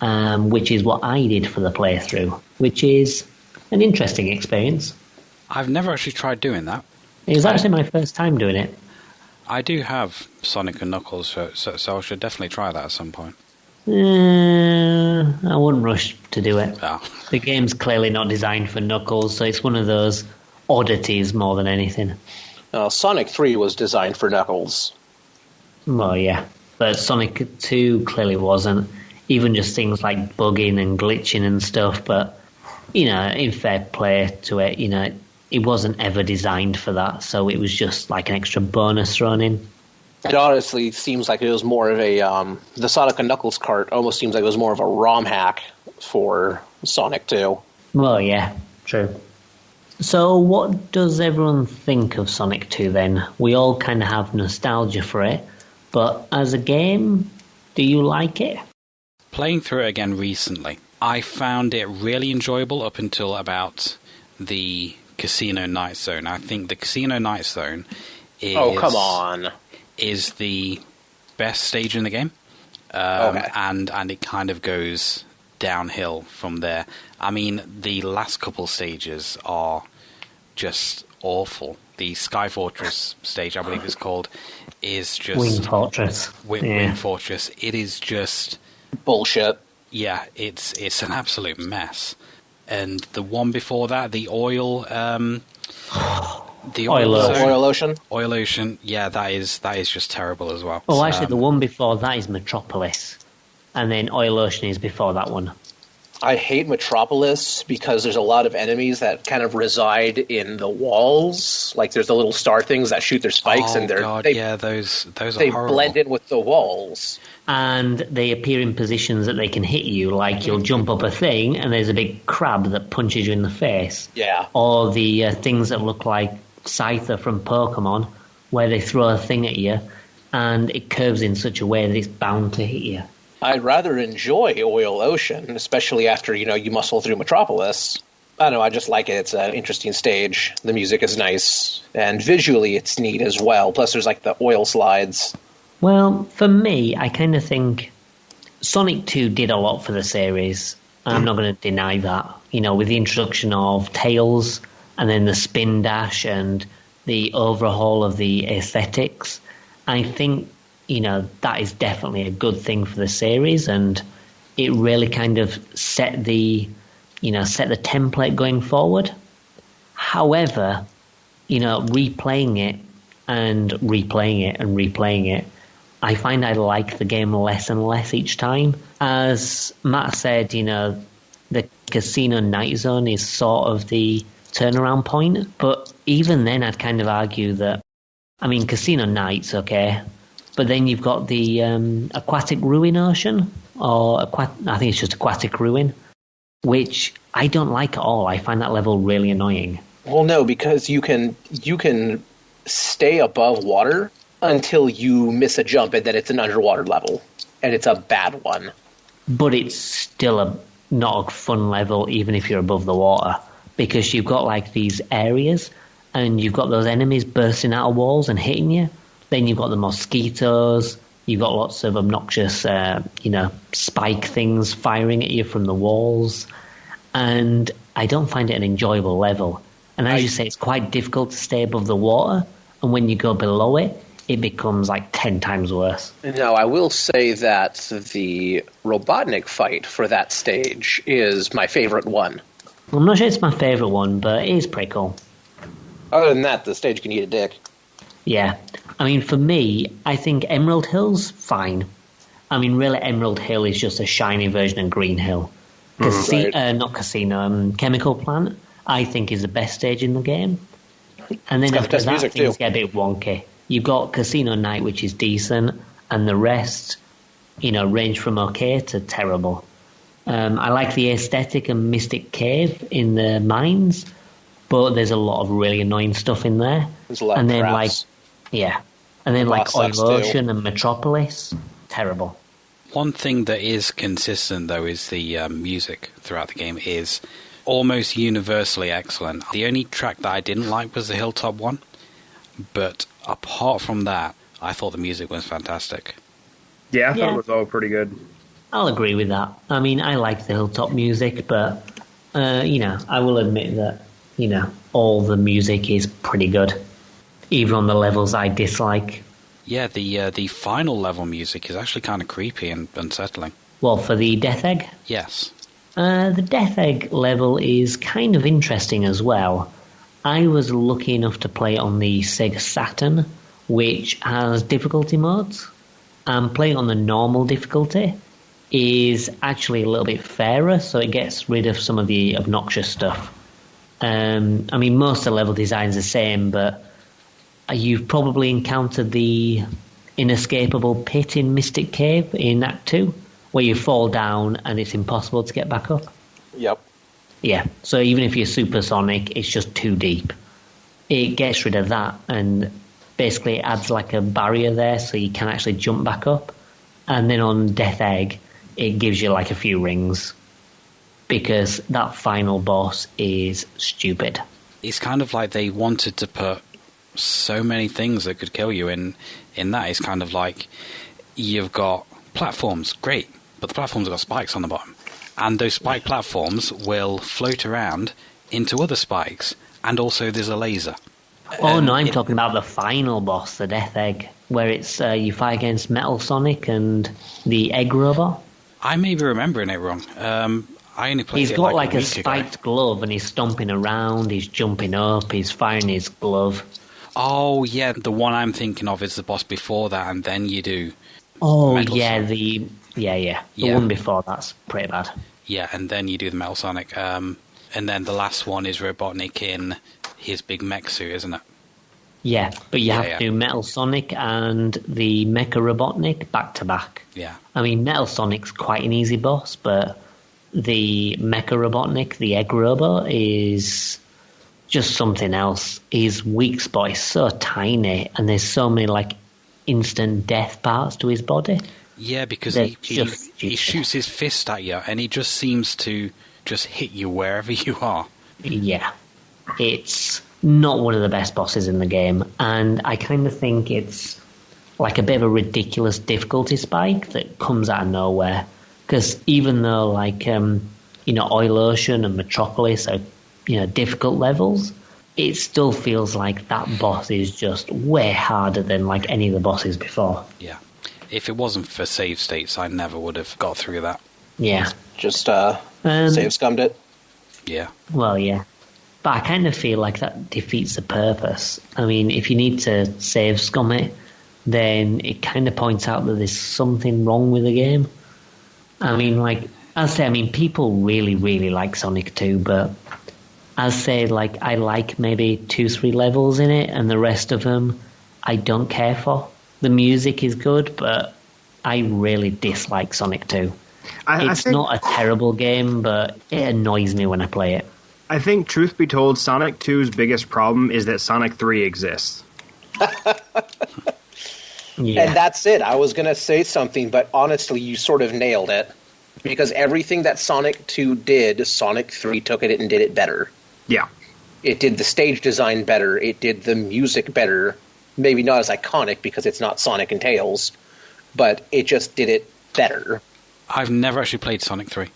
[SPEAKER 1] which is what I did for the playthrough, which is an interesting experience.
[SPEAKER 2] I've never actually tried doing that.
[SPEAKER 1] It was actually my first time doing it.
[SPEAKER 2] I do have Sonic and Knuckles, so I should definitely try that at some point.
[SPEAKER 1] I wouldn't rush to do it.
[SPEAKER 2] Oh.
[SPEAKER 1] The game's clearly not designed for Knuckles, so it's one of those oddities more than anything.
[SPEAKER 3] Sonic 3 was designed for Knuckles.
[SPEAKER 1] Well, yeah. But Sonic 2 clearly wasn't. Even just things like bugging and glitching and stuff. But, you know, in fair play to it, you know, it wasn't ever designed for that. So it was just like an extra bonus thrown in.
[SPEAKER 3] It honestly seems like it was more of a... the Sonic and Knuckles cart almost seems like it was more of a ROM hack for Sonic 2.
[SPEAKER 1] Well, yeah, true. So what does everyone think of Sonic 2 then? We all kind of have nostalgia for it, but as a game, do you like it?
[SPEAKER 2] Playing through it again recently, I found it really enjoyable up until about the Casino Night Zone. I think the Casino Night Zone is...
[SPEAKER 3] Oh, come on.
[SPEAKER 2] ...is the best stage in the game.
[SPEAKER 3] Okay.
[SPEAKER 2] And it kind of goes downhill from there. I mean, the last couple stages are just awful. The Sky Fortress stage, I believe it's called, is just...
[SPEAKER 1] Wing Fortress.
[SPEAKER 2] Wing Fortress. It is just...
[SPEAKER 3] bullshit.
[SPEAKER 2] Yeah, it's an absolute mess. And the one before that, the oil... the
[SPEAKER 3] Oil Ocean?
[SPEAKER 2] Oil Ocean, yeah, that is just terrible as well.
[SPEAKER 1] Oh, actually, the one before that is Metropolis. And then Oil Ocean is before that one.
[SPEAKER 3] I hate Metropolis because there's a lot of enemies that kind of reside in the walls. Like there's the little star things that shoot their spikes, and
[SPEAKER 2] those are
[SPEAKER 3] they
[SPEAKER 2] horrible.
[SPEAKER 3] blend in with the walls.
[SPEAKER 1] And they appear in positions that they can hit you, like you'll jump up a thing and there's a big crab that punches you in the face.
[SPEAKER 3] Yeah.
[SPEAKER 1] Or the things that look like Scyther from Pokemon, where they throw a thing at you and it curves in such a way that it's bound to hit you.
[SPEAKER 3] I'd rather enjoy Oil Ocean, especially after, you muscle through Metropolis. I don't know, I just like it. It's an interesting stage. The music is nice. And visually it's neat as well. Plus there's like the oil slides.
[SPEAKER 1] Well, for me, I kind of think Sonic 2 did a lot for the series. I'm not going to deny that. With the introduction of Tails and then the spin dash and the overhaul of the aesthetics, I think, that is definitely a good thing for the series, and it really kind of set the template going forward. However, replaying it and replaying it and replaying it, I find I like the game less and less each time. As Matt said, the Casino Night Zone is sort of the turnaround point. But even then, I'd kind of argue that, Casino Night's okay. But then you've got the Aquatic Ruin Ocean, I think it's just Aquatic Ruin, which I don't like at all. I find that level really annoying.
[SPEAKER 3] Well, no, because you can stay above water until you miss a jump, and then it's an underwater level, and it's a bad one.
[SPEAKER 1] But it's still not a fun level, even if you're above the water, because you've got like these areas, and you've got those enemies bursting out of walls and hitting you. Then you've got the mosquitoes. You've got lots of obnoxious, spike things firing at you from the walls, and I don't find it an enjoyable level. And as you say, it's quite difficult to stay above the water, and when you go below it, it becomes like 10 times worse.
[SPEAKER 3] Now, I will say that the Robotnik fight for that stage is my favorite one.
[SPEAKER 1] I'm not sure it's my favourite one, but it is pretty cool.
[SPEAKER 3] Other than that, the stage can eat a dick.
[SPEAKER 1] Yeah. For me, I think Emerald Hill's fine. Really, Emerald Hill is just a shiny version of Green Hill. Not Casino, Chemical Plant, I think is the best stage in the game. And then after that, things get a bit wonky. You've got Casino Night, which is decent, and the rest, range from okay to terrible. I like the aesthetic and Mystic Cave in the mines, but there's a lot of really annoying stuff in there.
[SPEAKER 3] There's a lot of traps.
[SPEAKER 1] And then Oil Ocean and Metropolis, terrible.
[SPEAKER 2] One thing that is consistent, though, is the music throughout the game is almost universally excellent. The only track that I didn't like was the Hilltop one, but apart from that, I thought the music was fantastic.
[SPEAKER 4] Yeah, I thought it was all pretty good.
[SPEAKER 1] I'll agree with that. I like the Hilltop music, but, I will admit that, all the music is pretty good, even on the levels I dislike.
[SPEAKER 2] Yeah, the final level music is actually kind of creepy and unsettling.
[SPEAKER 1] Well, for the Death Egg?
[SPEAKER 2] Yes.
[SPEAKER 1] The Death Egg level is kind of interesting as well. I was lucky enough to play on the Sega Saturn, which has difficulty modes. Playing on the normal difficulty is actually a little bit fairer, so it gets rid of some of the obnoxious stuff. Most of the level design's the same, but you've probably encountered the inescapable pit in Mystic Cave in Act 2, where you fall down and it's impossible to get back up.
[SPEAKER 3] Yep.
[SPEAKER 1] Yeah, so even if you're supersonic, it's just too deep. It gets rid of that and basically adds like a barrier there so you can actually jump back up. And then on Death Egg, it gives you like a few rings, because that final boss is stupid.
[SPEAKER 2] It's kind of like they wanted to put so many things that could kill you in that. It's kind of like you've got platforms, great, but the platforms have got spikes on the bottom. And those spike platforms will float around into other spikes, and also there's a laser.
[SPEAKER 1] Oh, no, I'm talking about the final boss, the Death Egg, where it's you fight against Metal Sonic and the Egg Robot.
[SPEAKER 2] I may be remembering it wrong. I only played
[SPEAKER 1] He's
[SPEAKER 2] it
[SPEAKER 1] got
[SPEAKER 2] like a
[SPEAKER 1] spiked glove, and he's stomping around, he's jumping up, he's firing his glove.
[SPEAKER 2] Oh, yeah, the one I'm thinking of is the boss before that, and then you do...
[SPEAKER 1] Oh,
[SPEAKER 2] Metal
[SPEAKER 1] yeah,
[SPEAKER 2] Sonic.
[SPEAKER 1] the one before that's pretty bad.
[SPEAKER 2] Yeah, and then you do the Metal Sonic. And then the last one is Robotnik in his big mech suit, isn't it?
[SPEAKER 1] Yeah, but you have to do Metal Sonic and the Mecha Robotnik back to back.
[SPEAKER 2] Yeah.
[SPEAKER 1] I mean, Metal Sonic's quite an easy boss, but the Mecha Robotnik, the Egg Robo, is just something else. His weak spot is so tiny, and there's so many like instant death parts to his body.
[SPEAKER 2] Yeah, because he shoots his fist at you, and he just seems to just hit you wherever you are.
[SPEAKER 1] Yeah, it's not one of the best bosses in the game, and I kind of think it's like a bit of a ridiculous difficulty spike that comes out of nowhere. Because even though, like, Oil Ocean and Metropolis are, difficult levels, it still feels like that boss is just way harder than, like, any of the bosses before.
[SPEAKER 2] Yeah. If it wasn't for save states, I never would have got through that.
[SPEAKER 1] Yeah.
[SPEAKER 3] Just save scummed it?
[SPEAKER 2] Yeah.
[SPEAKER 1] Well, yeah. But I kind of feel like that defeats the purpose. I mean, if you need to save scum it, then it kind of points out that there's something wrong with the game. I mean, like, people really, really like Sonic 2, but I like maybe 2-3 levels in it, and the rest of them I don't care for. The music is good, but I really dislike Sonic 2. It's not a terrible game, but it annoys me when I play it.
[SPEAKER 4] I think, truth be told, Sonic 2's biggest problem is that Sonic 3 exists.
[SPEAKER 1] Yeah.
[SPEAKER 3] And that's it. I was going to say something, but honestly, you sort of nailed it. Because everything that Sonic 2 did, Sonic 3 took it and did it better.
[SPEAKER 4] Yeah.
[SPEAKER 3] It did the stage design better. It did the music better. Maybe not as iconic because it's not Sonic and Tails, but it just did it better.
[SPEAKER 2] I've never actually played Sonic 3.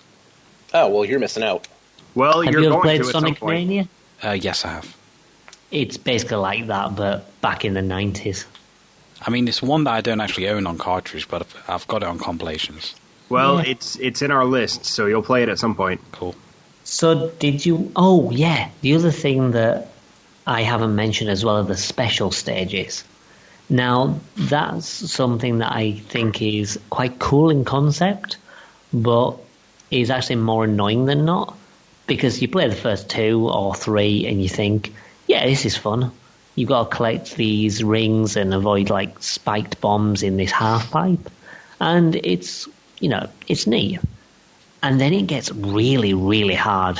[SPEAKER 3] Oh, well, you're missing out.
[SPEAKER 4] Well,
[SPEAKER 1] have
[SPEAKER 4] you're
[SPEAKER 1] you ever
[SPEAKER 4] going
[SPEAKER 1] played
[SPEAKER 4] to
[SPEAKER 1] Sonic
[SPEAKER 4] at some point.
[SPEAKER 1] Mania?
[SPEAKER 2] Yes, I have.
[SPEAKER 1] It's basically like that, but back in the 90s.
[SPEAKER 2] I mean, it's one that I don't actually own on cartridge, but I've got it on compilations.
[SPEAKER 4] Well,
[SPEAKER 1] Yeah.
[SPEAKER 4] it's in our list, so you'll play it at some point.
[SPEAKER 2] Cool.
[SPEAKER 1] So did you... Oh, yeah. The other thing that I haven't mentioned as well are the special stages. Now, that's something that I think is quite cool in concept, but is actually more annoying than not. Because you play the first 2 or 3 and you think, yeah, this is fun. You've got to collect these rings and avoid, like, spiked bombs in this half-pipe. And it's, it's neat. And then it gets really, really hard.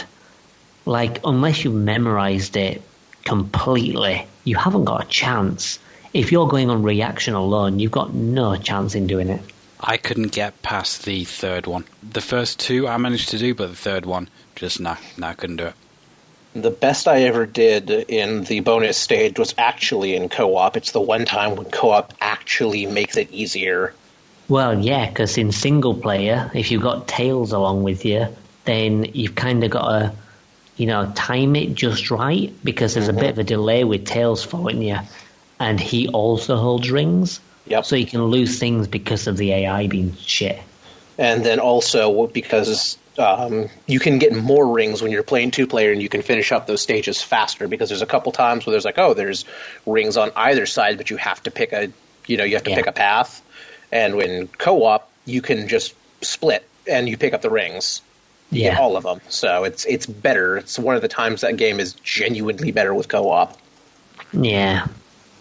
[SPEAKER 1] Like, unless you've memorized it completely, you haven't got a chance. If you're going on reaction alone, you've got no chance in doing it.
[SPEAKER 2] I couldn't get past the third one. The first 2 I managed to do, but the third one, just no, I couldn't do it.
[SPEAKER 3] The best I ever did in the bonus stage was actually in co-op. It's the one time when co-op actually makes it easier.
[SPEAKER 1] Well, yeah, because in single player, if you've got Tails along with you, then you've kind of got to, time it just right, because there's a bit of a delay with Tails following you, and he also holds rings.
[SPEAKER 3] Yep.
[SPEAKER 1] So you can lose things because of the AI being shit.
[SPEAKER 3] And then also because you can get more rings when you're playing 2-player, and you can finish up those stages faster, because there's a couple times where there's rings on either side, but you have to pick pick a path. And when co-op, you can just split and you pick up the rings. You get all of them. So it's better. It's one of the times that game is genuinely better with co-op.
[SPEAKER 1] Yeah.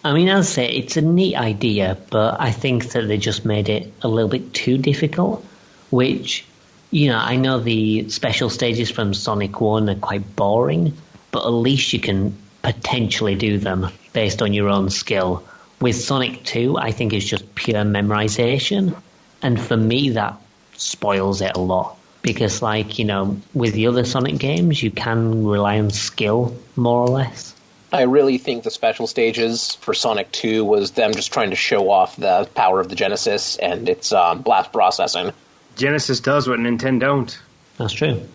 [SPEAKER 1] I mean, I'll say it's a neat idea, but I think that they just made it a little bit too difficult, which, I know the special stages from Sonic 1 are quite boring, but at least you can potentially do them based on your own skill. With Sonic 2, I think it's just pure memorization, and for me that spoils it a lot, because with the other Sonic games, you can rely on skill, more or less.
[SPEAKER 3] I really think the special stages for Sonic 2 was them just trying to show off the power of the Genesis and its blast processing.
[SPEAKER 4] Genesis does what Nintendon't.
[SPEAKER 1] That's true.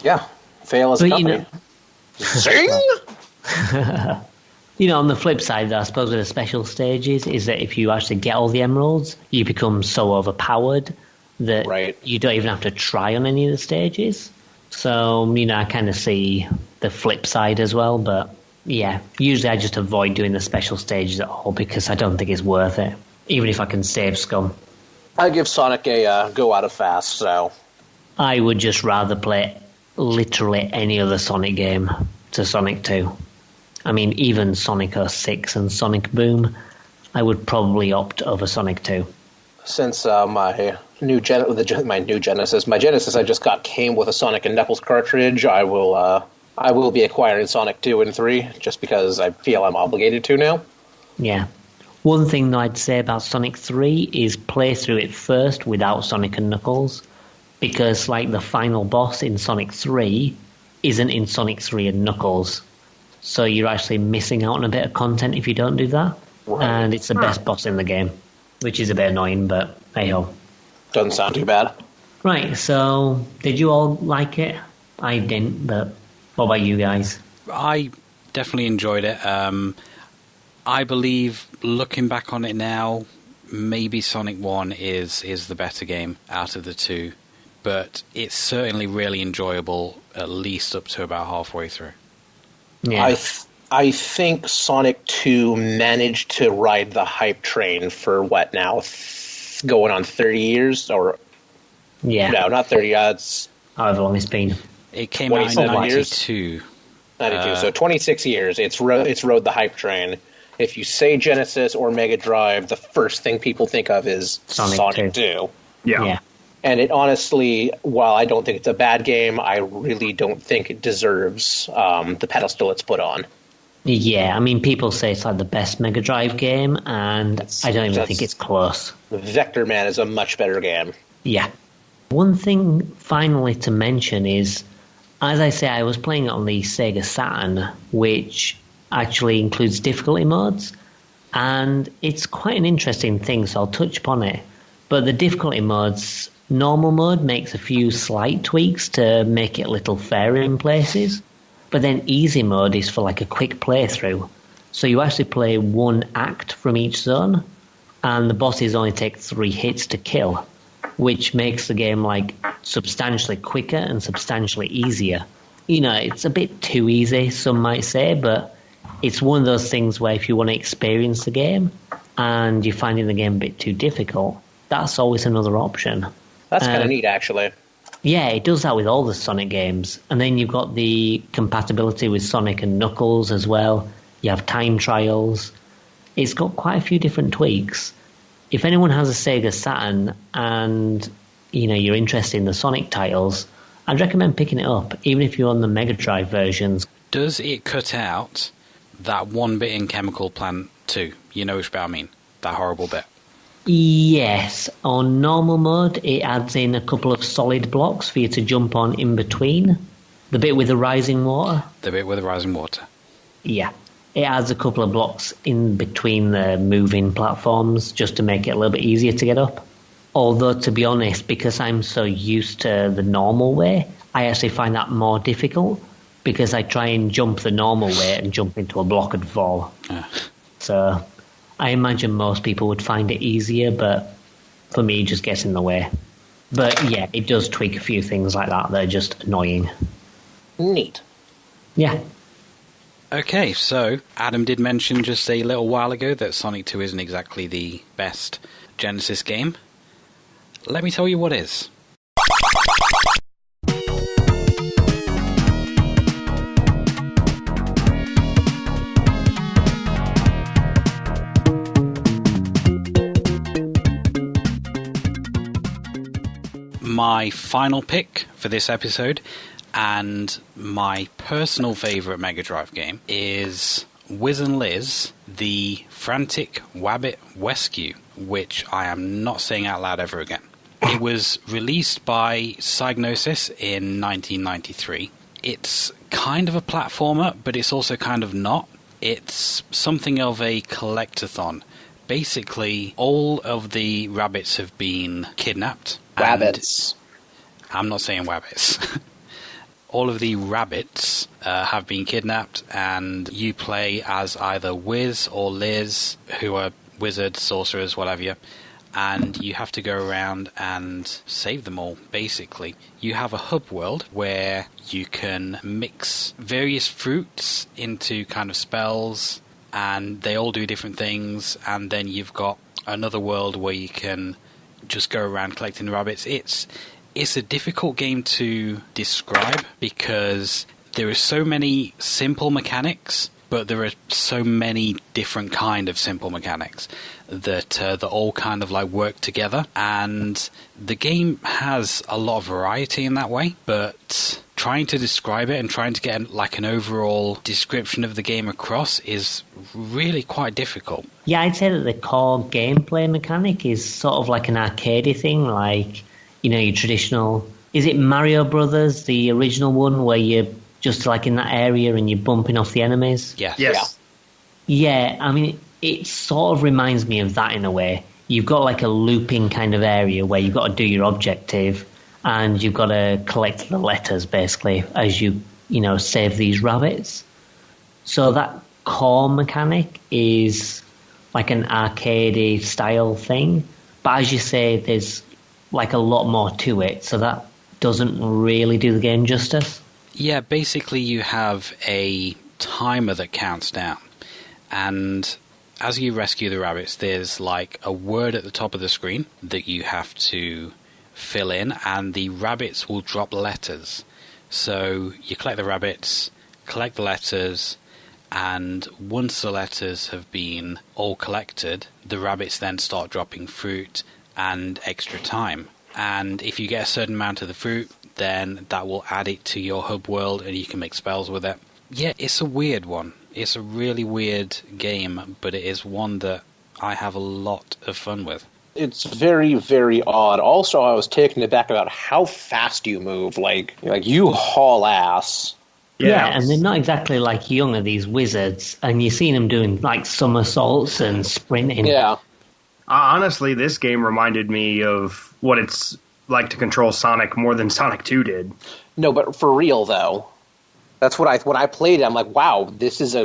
[SPEAKER 3] Yeah, fail as a company. Zing!
[SPEAKER 1] On the flip side, I suppose, with the special stages, is that if you actually get all the emeralds, you become so overpowered that you don't even have to try on any of the stages. So, I kind of see the flip side as well, but yeah, usually I just avoid doing the special stages at all, because I don't think it's worth it, even if I can save scum.
[SPEAKER 3] I give Sonic a go out of fast, so
[SPEAKER 1] I would just rather play literally any other Sonic game to Sonic 2. I mean, even Sonic 06 and Sonic Boom, I would probably opt over Sonic 2.
[SPEAKER 3] Since my new Genesis I just got came with a Sonic and Knuckles cartridge, I will be acquiring Sonic 2 and 3 just because I feel I'm obligated to now.
[SPEAKER 1] Yeah. One thing that I'd say about Sonic 3 is play through it first without Sonic and Knuckles, because like the final boss in Sonic 3 isn't in Sonic 3 and Knuckles. So you're actually missing out on a bit of content if you don't do that. Right. And it's the best boss in the game, which is a bit annoying, but hey-ho.
[SPEAKER 3] Doesn't sound too bad.
[SPEAKER 1] Right, so did you all like it? I didn't, but what about you guys?
[SPEAKER 2] I definitely enjoyed it. I believe, looking back on it now, maybe Sonic 1 is the better game out of the two. But it's certainly really enjoyable, at least up to about halfway through.
[SPEAKER 1] Yeah.
[SPEAKER 3] I think Sonic 2 managed to ride the hype train for what now? Going on 30 years? Or
[SPEAKER 1] yeah.
[SPEAKER 3] No, not 30. It's
[SPEAKER 1] however long it's been.
[SPEAKER 2] It came out in 92.
[SPEAKER 3] 92, so 26 years. It's rode the hype train. If you say Genesis or Mega Drive, the first thing people think of is Sonic 2.
[SPEAKER 1] Yeah.
[SPEAKER 3] And it honestly, while I don't think it's a bad game, I really don't think it deserves the pedestal it's put on.
[SPEAKER 1] Yeah, I mean, people say it's like the best Mega Drive game, and I don't even think it's close.
[SPEAKER 3] Vector Man is a much better game.
[SPEAKER 1] Yeah. One thing finally to mention is, as I say, I was playing it on the Sega Saturn, which actually includes difficulty modes, and it's quite an interesting thing, so I'll touch upon it. But the difficulty modes, normal mode makes a few slight tweaks to make it a little fairer in places, but then easy mode is for like a quick playthrough. So you actually play one act from each zone, and the bosses only take 3 hits to kill, which makes the game like substantially quicker and substantially easier. You know, it's a bit too easy, some might say, but it's one of those things where if you want to experience the game and you're finding the game a bit too difficult, that's always another option.
[SPEAKER 3] That's kind of neat, actually.
[SPEAKER 1] Yeah, it does that with all the Sonic games. And then you've got the compatibility with Sonic and Knuckles as well. You have time trials. It's got quite a few different tweaks. If anyone has a Sega Saturn and you're interested in the Sonic titles, I'd recommend picking it up, even if you're on the Mega Drive versions.
[SPEAKER 2] Does it cut out that one bit in Chemical Plant 2? You know which bit I mean? That horrible bit.
[SPEAKER 1] Yes, on normal mode, it adds in a couple of solid blocks for you to jump on in between. The bit with the rising water.
[SPEAKER 2] The bit with the rising water.
[SPEAKER 1] Yeah. It adds a couple of blocks in between the moving platforms just to make it a little bit easier to get up. Although, to be honest, because I'm so used to the normal way, I actually find that more difficult because I try and jump the normal way and jump into a block and fall. So I imagine most people would find it easier, but for me, it just gets in the way. But yeah, it does tweak a few things like that that are just annoying.
[SPEAKER 3] Neat.
[SPEAKER 1] Yeah.
[SPEAKER 2] Okay, so Adam did mention just a little while ago that Sonic 2 isn't exactly the best Genesis game. Let me tell you what is. My final pick for this episode, and my personal favourite Mega Drive game, is Wiz and Liz, the Frantic Wabbit Rescue, which I am not saying out loud ever again. It was released by Psygnosis in 1993. It's kind of a platformer, but it's also kind of not. It's something of a collectathon. Basically, all of the rabbits have been kidnapped.
[SPEAKER 3] Rabbits.
[SPEAKER 2] I'm not saying wabbits. All of the rabbits have been kidnapped, and you play as either Wiz or Liz, who are wizards, sorcerers, whatever, and you have to go around and save them all, basically. You have a hub world where you can mix various fruits into kind of spells, and they all do different things, and then you've got another world where you can just go around collecting rabbits. It's a difficult game to describe because there are so many simple mechanics, but there are so many different kind of simple mechanics that all kind of like work together. And the game has a lot of variety in that way, but trying to describe it and trying to get like an overall description of the game across is really quite difficult.
[SPEAKER 1] Yeah, I'd say that the core gameplay mechanic is sort of like an arcadey thing, like, you know, your traditional... Is it Mario Brothers, the original one, where you're just like in that area and you're bumping off the enemies?
[SPEAKER 2] Yes.
[SPEAKER 1] Yeah, I mean, it sort of reminds me of that in a way. You've got like a looping kind of area where you've got to do your objective and you've got to collect the letters, basically, as you know, save these rabbits. So that core mechanic is like an arcadey style thing. But as you say, there's like a lot more to it, so that doesn't really do the game justice.
[SPEAKER 2] Yeah, basically you have a timer that counts down, and as you rescue the rabbits, there's like a word at the top of the screen that you have to fill in, and the rabbits will drop letters. So you collect the rabbits, collect the letters, and once the letters have been all collected, the rabbits then start dropping fruit and extra time. And if you get a certain amount of the fruit, then that will add it to your hub world and you can make spells with it. Yeah, it's a weird one. It's a really weird game, but it is one that I have a lot of fun with.
[SPEAKER 3] It's very, very odd. Also, I was taken aback about how fast you move. Like you haul ass.
[SPEAKER 1] Yeah, and they're not exactly like young are these wizards, and you've seen them doing like somersaults and sprinting.
[SPEAKER 3] Yeah.
[SPEAKER 4] Honestly, this game reminded me of what it's like to control Sonic more than Sonic 2 did.
[SPEAKER 3] No, but for real though, that's what when I played it, I'm like, wow, this is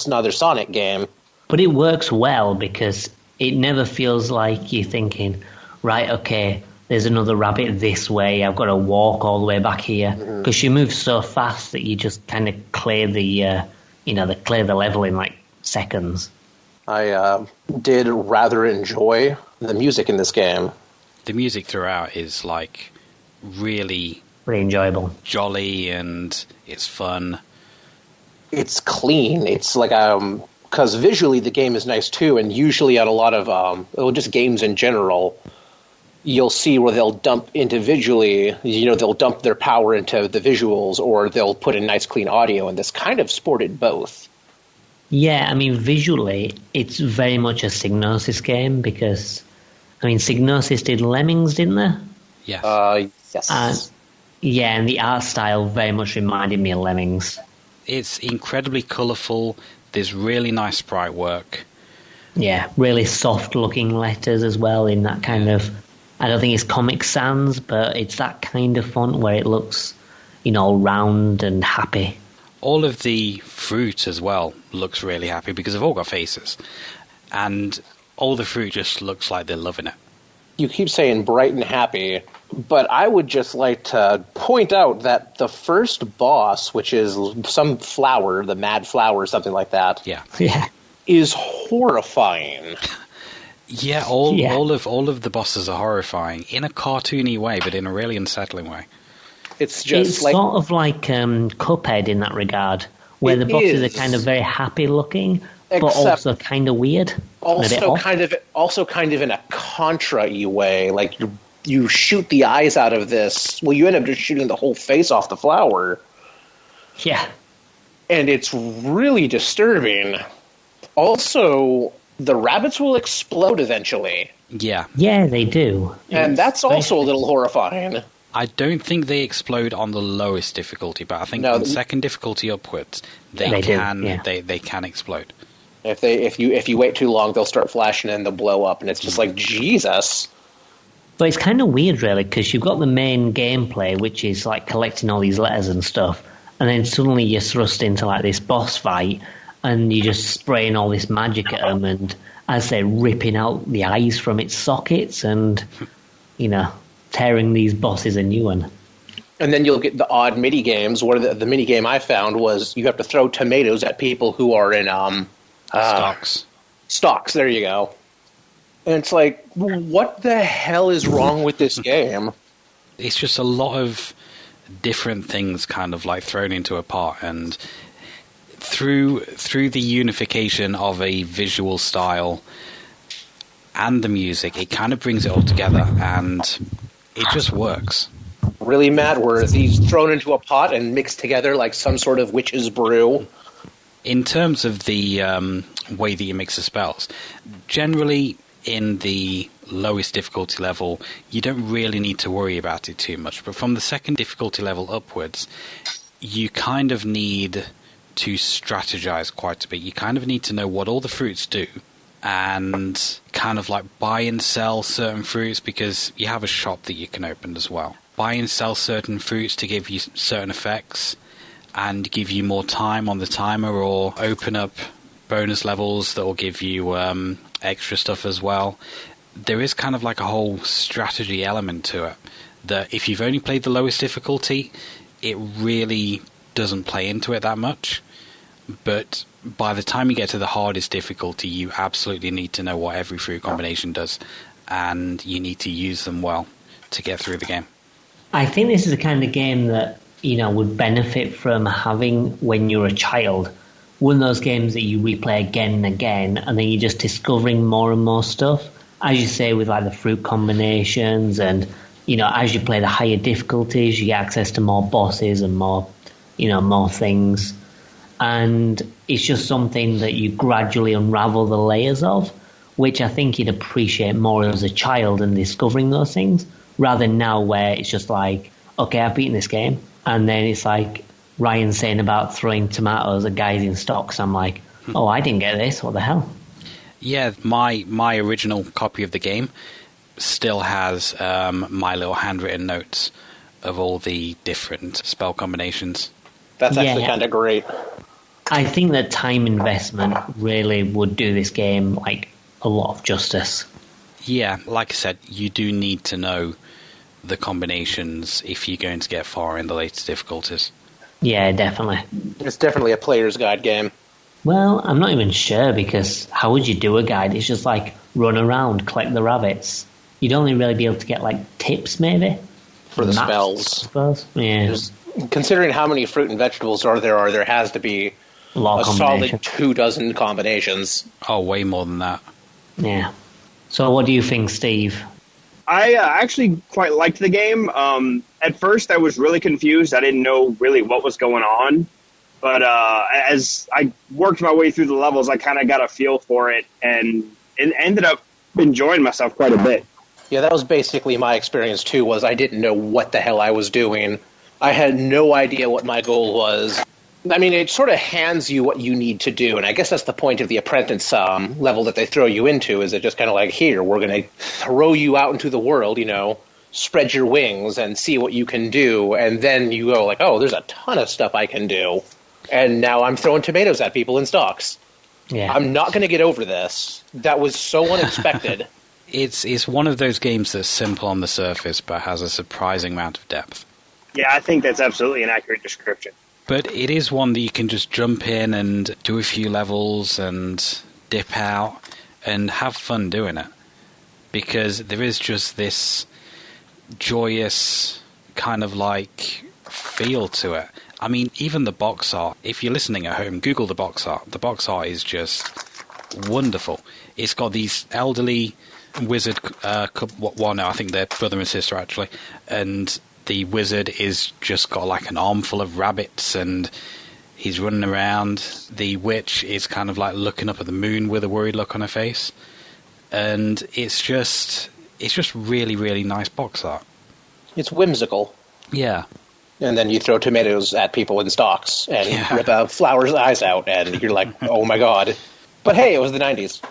[SPEAKER 3] another Sonic game.
[SPEAKER 1] But it works well because it never feels like you're thinking, right, okay, there's another rabbit this way, I've got to walk all the way back here, because you move so fast that you just kind of clear the level in like seconds.
[SPEAKER 3] I did rather enjoy the music in this game.
[SPEAKER 2] The music throughout is like really
[SPEAKER 1] Pretty enjoyable,
[SPEAKER 2] jolly, and it's fun.
[SPEAKER 3] It's clean. It's like because visually the game is nice too, and usually on a lot of just games in general, you'll see where they'll dump individually, they'll dump their power into the visuals, or they'll put in nice clean audio, and this kind of sported both.
[SPEAKER 1] Yeah, I mean, visually, it's very much a Psygnosis game because, I mean, Psygnosis did Lemmings, didn't they?
[SPEAKER 2] Yes.
[SPEAKER 3] Yes.
[SPEAKER 1] Yeah, and the art style very much reminded me of Lemmings.
[SPEAKER 2] It's incredibly colourful. There's really nice sprite work.
[SPEAKER 1] Yeah, really soft-looking letters as well in that kind of, I don't think it's Comic Sans, but it's that kind of font where it looks, round and happy.
[SPEAKER 2] All of the fruit as well looks really happy because they've all got faces. And all the fruit just looks like they're loving it.
[SPEAKER 3] You keep saying bright and happy, but I would just like to point out that the first boss, which is some flower, the mad flower or something like that,
[SPEAKER 2] Yeah.
[SPEAKER 3] is horrifying.
[SPEAKER 2] Yeah, all of the bosses are horrifying in a cartoony way, but in a really unsettling way.
[SPEAKER 3] It's just
[SPEAKER 1] it's sort of like Cuphead in that regard, where the bosses are kind of very happy looking, but also kind of weird.
[SPEAKER 3] Also kind of in a Contra-y way. Like you shoot the eyes out of this. Well, you end up just shooting the whole face off the flower.
[SPEAKER 1] Yeah.
[SPEAKER 3] And it's really disturbing. Also, the rabbits will explode eventually.
[SPEAKER 2] Yeah.
[SPEAKER 1] Yeah, they do.
[SPEAKER 3] And that's also a little horrifying.
[SPEAKER 2] I don't think they explode on the lowest difficulty, but I think on the second difficulty upwards, they can explode.
[SPEAKER 3] If you wait too long, they'll start flashing and they'll blow up, and it's just like, Jesus.
[SPEAKER 1] But it's kind of weird, really, because you've got the main gameplay, which is like collecting all these letters and stuff, and then suddenly you're thrust into like this boss fight, and you're just spraying all this magic at them, and as they're ripping out the eyes from its sockets, and tearing these bosses a new one.
[SPEAKER 3] And then you'll get the odd mini games where the mini game I found was you have to throw tomatoes at people who are in stocks. There you go. And it's like, what the hell is wrong with this game?
[SPEAKER 2] It's just a lot of different things kind of like thrown into a pot, and through the unification of a visual style and the music, it kind of brings it all together, and it just works.
[SPEAKER 3] Really, Matt? Were these thrown into a pot and mixed together like some sort of witch's brew?
[SPEAKER 2] In terms of the way that you mix the spells, generally in the lowest difficulty level, you don't really need to worry about it too much. But from the second difficulty level upwards, you kind of need to strategize quite a bit. You kind of need to know what all the fruits do and kind of like buy and sell certain fruits, because you have a shop that you can open as well. Buy and sell certain fruits to give you certain effects and give you more time on the timer, or open up bonus levels that will give you extra stuff as well. There is kind of like a whole strategy element to it that if you've only played the lowest difficulty, it really doesn't play into it that much. But by the time you get to the hardest difficulty, you absolutely need to know what every fruit combination does, and you need to use them well to get through the game.
[SPEAKER 1] I think this is the kind of game that, would benefit from having when you're a child. One of those games that you replay again and again, and then you're just discovering more and more stuff. As you say, with like the fruit combinations, and as you play the higher difficulties, you get access to more bosses and more things. And it's just something that you gradually unravel the layers of, which I think you'd appreciate more as a child and discovering those things, rather than now where it's just like, okay, I've beaten this game, and then it's like Ryan saying about throwing tomatoes at guys in stocks. I'm like, oh, I didn't get this, what the hell?
[SPEAKER 2] Yeah, my original copy of the game still has my little handwritten notes of all the different spell combinations.
[SPEAKER 3] That's actually kind of great.
[SPEAKER 1] I think that time investment really would do this game like a lot of justice.
[SPEAKER 2] Yeah, like I said, you do need to know the combinations if you're going to get far in the later difficulties.
[SPEAKER 1] Yeah, definitely.
[SPEAKER 3] It's definitely a player's guide game.
[SPEAKER 1] Well, I'm not even sure, because how would you do a guide? It's just like run around, collect the rabbits. You'd only really be able to get like tips maybe
[SPEAKER 3] for the
[SPEAKER 1] maps,
[SPEAKER 3] spells.
[SPEAKER 1] I suppose. Yeah.
[SPEAKER 3] Considering how many fruit and vegetables there has to be a solid 24 combinations.
[SPEAKER 2] Oh, way more than that.
[SPEAKER 1] Yeah. So what do you think, Steve?
[SPEAKER 4] I actually quite liked the game. At first, I was really confused. I didn't know really what was going on. But as I worked my way through the levels, I kind of got a feel for it, and ended up enjoying myself quite a bit.
[SPEAKER 3] Yeah, that was basically my experience, too, was I didn't know what the hell I was doing. I had no idea what my goal was. I mean, it sort of hands you what you need to do, and I guess that's the point of the apprentice level that they throw you into, is it just kind of like, here, we're going to throw you out into the world, spread your wings and see what you can do, and then you go like, oh, there's a ton of stuff I can do. And now I'm throwing tomatoes at people in stocks. Yeah. I'm not going to get over this. That was so unexpected.
[SPEAKER 2] It's one of those games that's simple on the surface, but has a surprising amount of depth.
[SPEAKER 4] Yeah, I think that's absolutely an accurate description.
[SPEAKER 2] But it is one that you can just jump in and do a few levels and dip out and have fun doing it. Because there is just this joyous kind of like feel to it. I mean, even the box art, if you're listening at home, Google the box art. The box art is just wonderful. It's got these elderly wizard, I think they're brother and sister actually, and the wizard is just got like an armful of rabbits and he's running around. The witch is kind of like looking up at the moon with a worried look on her face. And it's just really, really nice box art.
[SPEAKER 3] It's whimsical.
[SPEAKER 2] Yeah.
[SPEAKER 3] And then you throw tomatoes at people in stocks and rip a flower's eyes out, and you're like, oh my god. But hey, it was the 90s.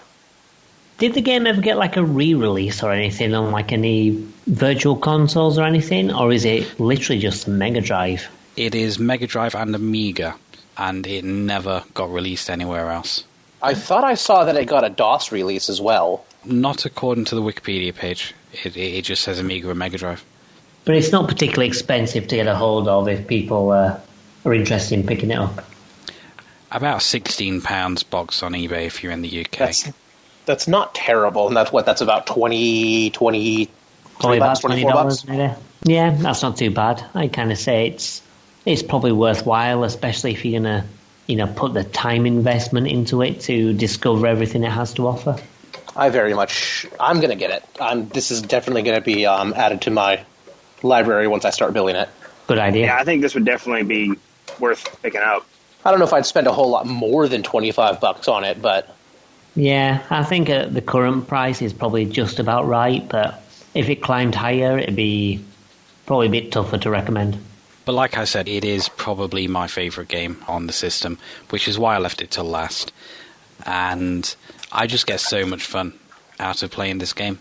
[SPEAKER 1] Did the game ever get like a re-release or anything on like any virtual consoles or anything? Or is it literally just a Mega Drive?
[SPEAKER 2] It is Mega Drive and Amiga, and it never got released anywhere else.
[SPEAKER 3] I thought I saw that it got a DOS release as well.
[SPEAKER 2] Not according to the Wikipedia page. It just says Amiga and Mega Drive.
[SPEAKER 1] But it's not particularly expensive to get a hold of if people are interested in picking it up.
[SPEAKER 2] About £16 box on eBay if you're in the UK.
[SPEAKER 3] That's not terrible, and that's about $24
[SPEAKER 1] maybe. Yeah, that's not too bad. I kind of say it's probably worthwhile, especially if you're gonna, put the time investment into it to discover everything it has to offer.
[SPEAKER 3] I'm going to get it. This is definitely going to be added to my library once I start building it.
[SPEAKER 1] Good idea.
[SPEAKER 4] Yeah, I think this would definitely be worth picking up.
[SPEAKER 3] I don't know if I'd spend a whole lot more than $25 on it, but...
[SPEAKER 1] Yeah, I think the current price is probably just about right, but if it climbed higher, it'd be probably a bit tougher to recommend.
[SPEAKER 2] But like I said, it is probably my favourite game on the system, which is why I left it till last. And I just get so much fun out of playing this game.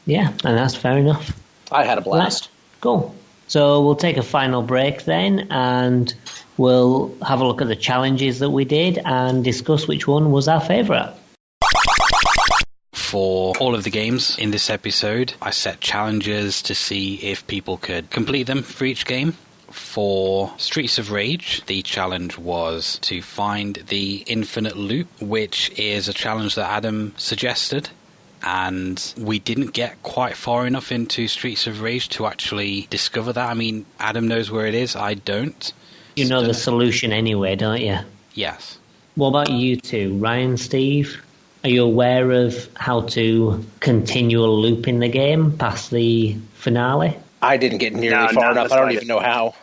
[SPEAKER 1] Yeah, and that's fair enough.
[SPEAKER 3] I had a blast.
[SPEAKER 1] Right. Cool. So we'll take a final break then, and we'll have a look at the challenges that we did and discuss which one was our favourite.
[SPEAKER 2] For all of the games in this episode, I set challenges to see if people could complete them for each game. For Streets of Rage, the challenge was to find the infinite loop, which is a challenge that Adam suggested. And we didn't get quite far enough into Streets of Rage to actually discover that. I mean, Adam knows where it is, I don't.
[SPEAKER 1] You know the solution anyway, don't you?
[SPEAKER 2] Yes.
[SPEAKER 1] What about you two, Ryan, Steve? Are you aware of how to continue a loop in the game past the finale?
[SPEAKER 3] I didn't get nearly far enough. I don't even know how.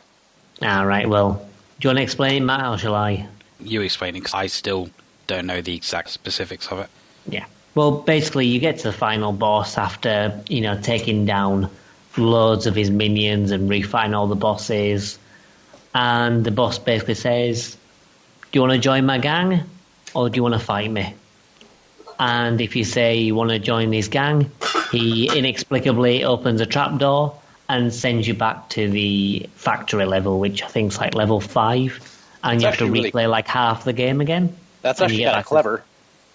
[SPEAKER 1] All right, well, do you want to explain it, Matt, or shall I?
[SPEAKER 2] You explain it, because I still don't know the exact specifics of it.
[SPEAKER 1] Yeah. Well, basically, you get to the final boss after, taking down loads of his minions and refighting all the bosses. And the boss basically says, do you want to join my gang, or do you want to fight me? And if you say you want to join his gang, he inexplicably opens a trapdoor and sends you back to the factory level, which I think is like level 5. And you have to replay like half the game again.
[SPEAKER 3] That's actually kind of clever.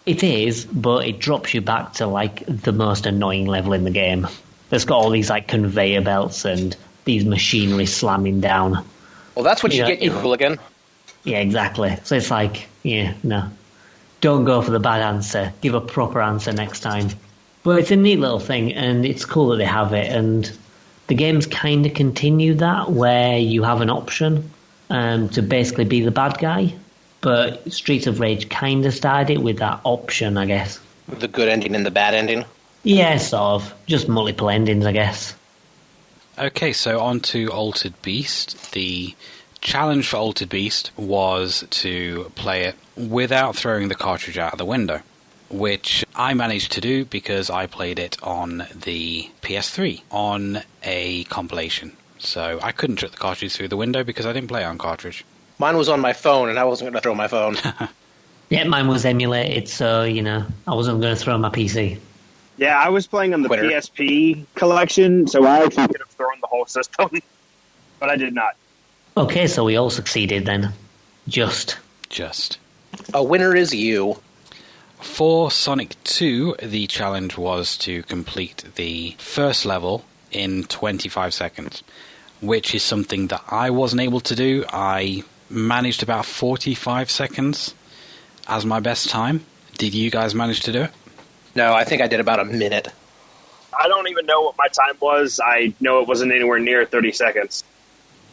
[SPEAKER 1] It is, but it drops you back to like the most annoying level in the game. It's got all these like conveyor belts and these machinery slamming down.
[SPEAKER 3] Well, that's what you get, you hooligan.
[SPEAKER 1] Yeah, exactly. So it's like, no. Don't go for the bad answer. Give a proper answer next time. But it's a neat little thing, and it's cool that they have it. And the games kind of continue that, where you have an option to basically be the bad guy. But Streets of Rage kind of started it with that option, I guess.
[SPEAKER 3] The good ending and the bad ending?
[SPEAKER 1] Yeah, sort of. Just multiple endings, I guess.
[SPEAKER 2] Okay, so on to Altered Beast. The challenge for Altered Beast was to play it without throwing the cartridge out of the window, which I managed to do because I played it on the PS3 on a compilation. So I couldn't throw the cartridge through the window because I didn't play it on cartridge.
[SPEAKER 3] Mine was on my phone, and I wasn't going to throw my phone.
[SPEAKER 1] Yeah, mine was emulated, so, I wasn't going to throw my PC.
[SPEAKER 4] Yeah, I was playing on the PSP collection, so I actually could have thrown the whole system, but I did not.
[SPEAKER 1] Okay, so we all succeeded then. Just.
[SPEAKER 3] A winner is you.
[SPEAKER 2] For Sonic 2, the challenge was to complete the first level in 25 seconds, which is something that I wasn't able to do. I managed about 45 seconds as my best time. Did you guys manage to do it?
[SPEAKER 3] No, I think I did about a minute.
[SPEAKER 4] I don't even know what my time was. I know it wasn't anywhere near 30 seconds.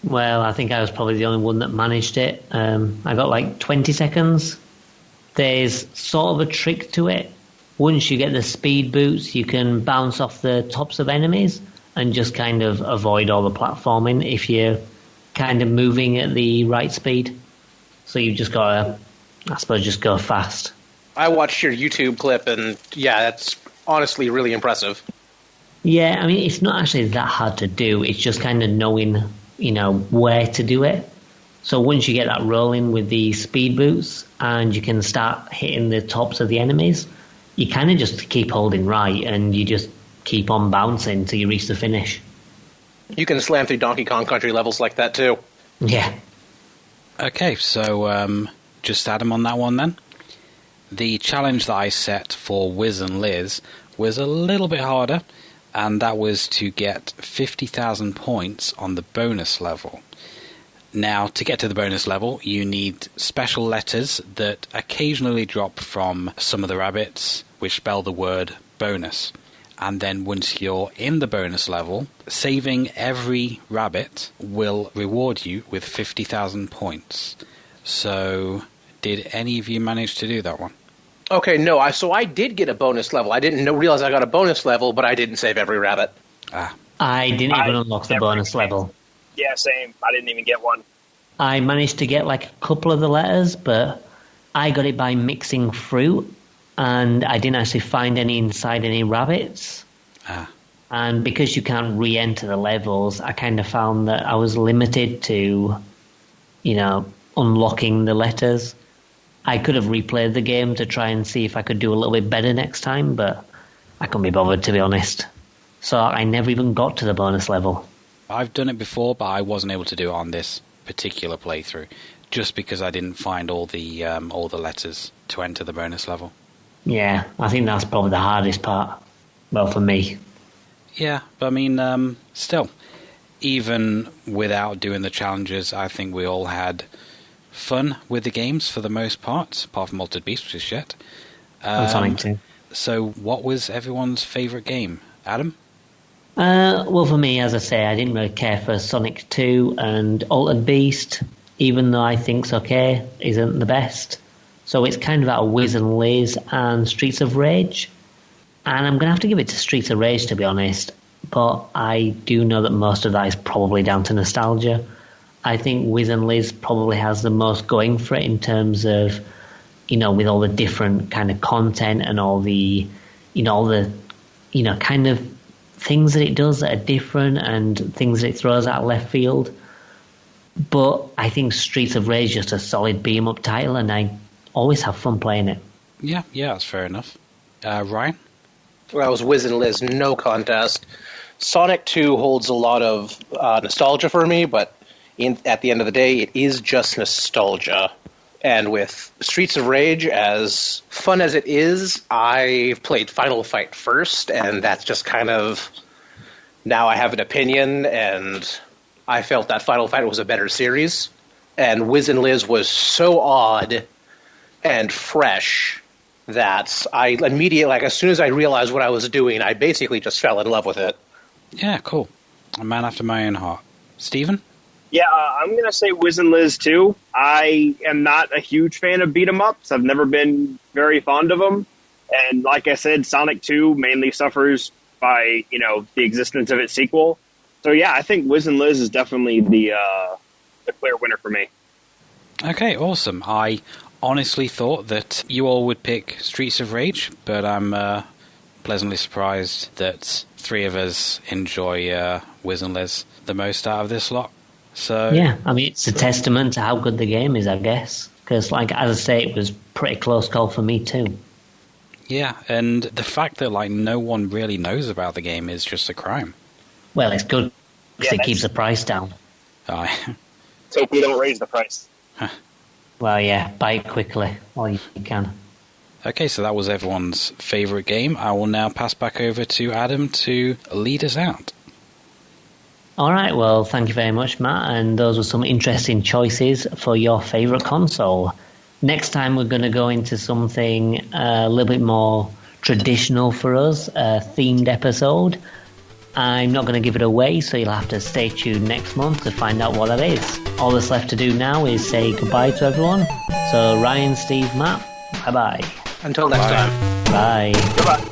[SPEAKER 1] Well, I think I was probably the only one that managed it. I got like 20 seconds. There's sort of a trick to it. Once you get the speed boots, you can bounce off the tops of enemies and just kind of avoid all the platforming if you're kind of moving at the right speed. So you've just got to, I suppose, just go fast.
[SPEAKER 3] I watched your YouTube clip, and yeah, that's honestly really impressive.
[SPEAKER 1] Yeah, I mean, it's not actually that hard to do. It's just kind of knowing, where to do it. So once you get that rolling with the speed boots and you can start hitting the tops of the enemies, you kind of just keep holding right and you just keep on bouncing until you reach the finish.
[SPEAKER 3] You can slam through Donkey Kong Country levels like that too.
[SPEAKER 1] Yeah.
[SPEAKER 2] Okay, so just Adam on that one then. The challenge that I set for Wiz and Liz was a little bit harder, and that was to get 50,000 points on the bonus level. Now, to get to the bonus level, you need special letters that occasionally drop from some of the rabbits, which spell the word bonus. and then once you're in the bonus level, saving every rabbit will reward you with 50,000 points. So, did any of you manage to do that one?
[SPEAKER 3] Okay, no. So I did get a bonus level. I didn't realize I got a bonus level, but I didn't save every rabbit.
[SPEAKER 1] I didn't even unlock the bonus level.
[SPEAKER 5] Yeah, same. I didn't even get one.
[SPEAKER 1] I managed to get like a couple of the letters, but I got it by mixing fruit, and I didn't actually find any inside any rabbits. And because you can't re-enter the levels, I kind of found that I was limited to, unlocking the letters. I could have replayed the game to try and see if I could do a little bit better next time, but I couldn't be bothered, to be honest. So I never even got to the bonus level.
[SPEAKER 2] I've done it before, but I wasn't able to do it on this particular playthrough, just because I didn't find all the letters to enter the bonus level.
[SPEAKER 1] Yeah, I think that's probably the hardest part. Well, for me.
[SPEAKER 2] Yeah, but I mean, still, even without doing the challenges, I think we all had fun with the games for the most part, apart from Altered Beast, which is shit.
[SPEAKER 1] And Sonic 2.
[SPEAKER 2] So, what was everyone's favourite game? Adam?
[SPEAKER 1] Well, for me, as I say, I didn't really care for Sonic 2 and Altered Beast, even though I think's okay, isn't the best. So it's kind of out of Wiz and Liz and Streets of Rage. And I'm going to have to give it to Streets of Rage, to be honest. But I do know that most of that is probably down to nostalgia. I think Wiz and Liz probably has the most going for it in terms of, with all the different kind of content and all the, kind of things that it does that are different and things that it throws out left field. But I think Streets of Rage is just a solid beam-up title, and I always have fun playing it.
[SPEAKER 2] Yeah, that's fair enough. Ryan?
[SPEAKER 3] Well, it was Wiz and Liz, no contest. Sonic 2 holds a lot of nostalgia for me, but at the end of the day, it is just nostalgia. And with Streets of Rage, as fun as it is, I've played Final Fight first, and that's just kind of... Now I have an opinion, and I felt that Final Fight was a better series. And Wiz and Liz was so odd and fresh that I immediately, as soon as I realized what I was doing, I basically just fell in love with it.
[SPEAKER 2] Yeah, cool. A man after my own heart. Stephen?
[SPEAKER 5] Yeah, I'm going to say Wiz and Liz, too. I am not a huge fan of beat-em-ups. I've never been very fond of them. And like I said, Sonic 2 mainly suffers by, the existence of its sequel. So yeah, I think Wiz and Liz is definitely the clear winner for me.
[SPEAKER 2] Okay, awesome. I honestly thought that you all would pick Streets of Rage, but I'm pleasantly surprised that three of us enjoy Wiz and Liz the most out of this lot. So
[SPEAKER 1] yeah, I mean, it's a testament to how good the game is, I guess. Because, as I say, it was pretty close call for me too.
[SPEAKER 2] Yeah, and the fact that no one really knows about the game is just a crime.
[SPEAKER 1] Well, it's good because it keeps the price down.
[SPEAKER 2] Aye.
[SPEAKER 5] Let's hope we don't raise the price.
[SPEAKER 1] Well, yeah, buy it quickly while you can.
[SPEAKER 2] Okay, so that was everyone's favourite game. I will now pass back over to Adam to lead us out.
[SPEAKER 1] All right, well, thank you very much, Matt, and those were some interesting choices for your favourite console. Next time we're going to go into something a little bit more traditional for us, a themed episode. I'm not going to give it away, so you'll have to stay tuned next month to find out what that is. All that's left to do now is say goodbye to everyone. So Ryan, Steve, Matt, bye-bye.
[SPEAKER 3] Until next time.
[SPEAKER 1] Bye.
[SPEAKER 5] Goodbye.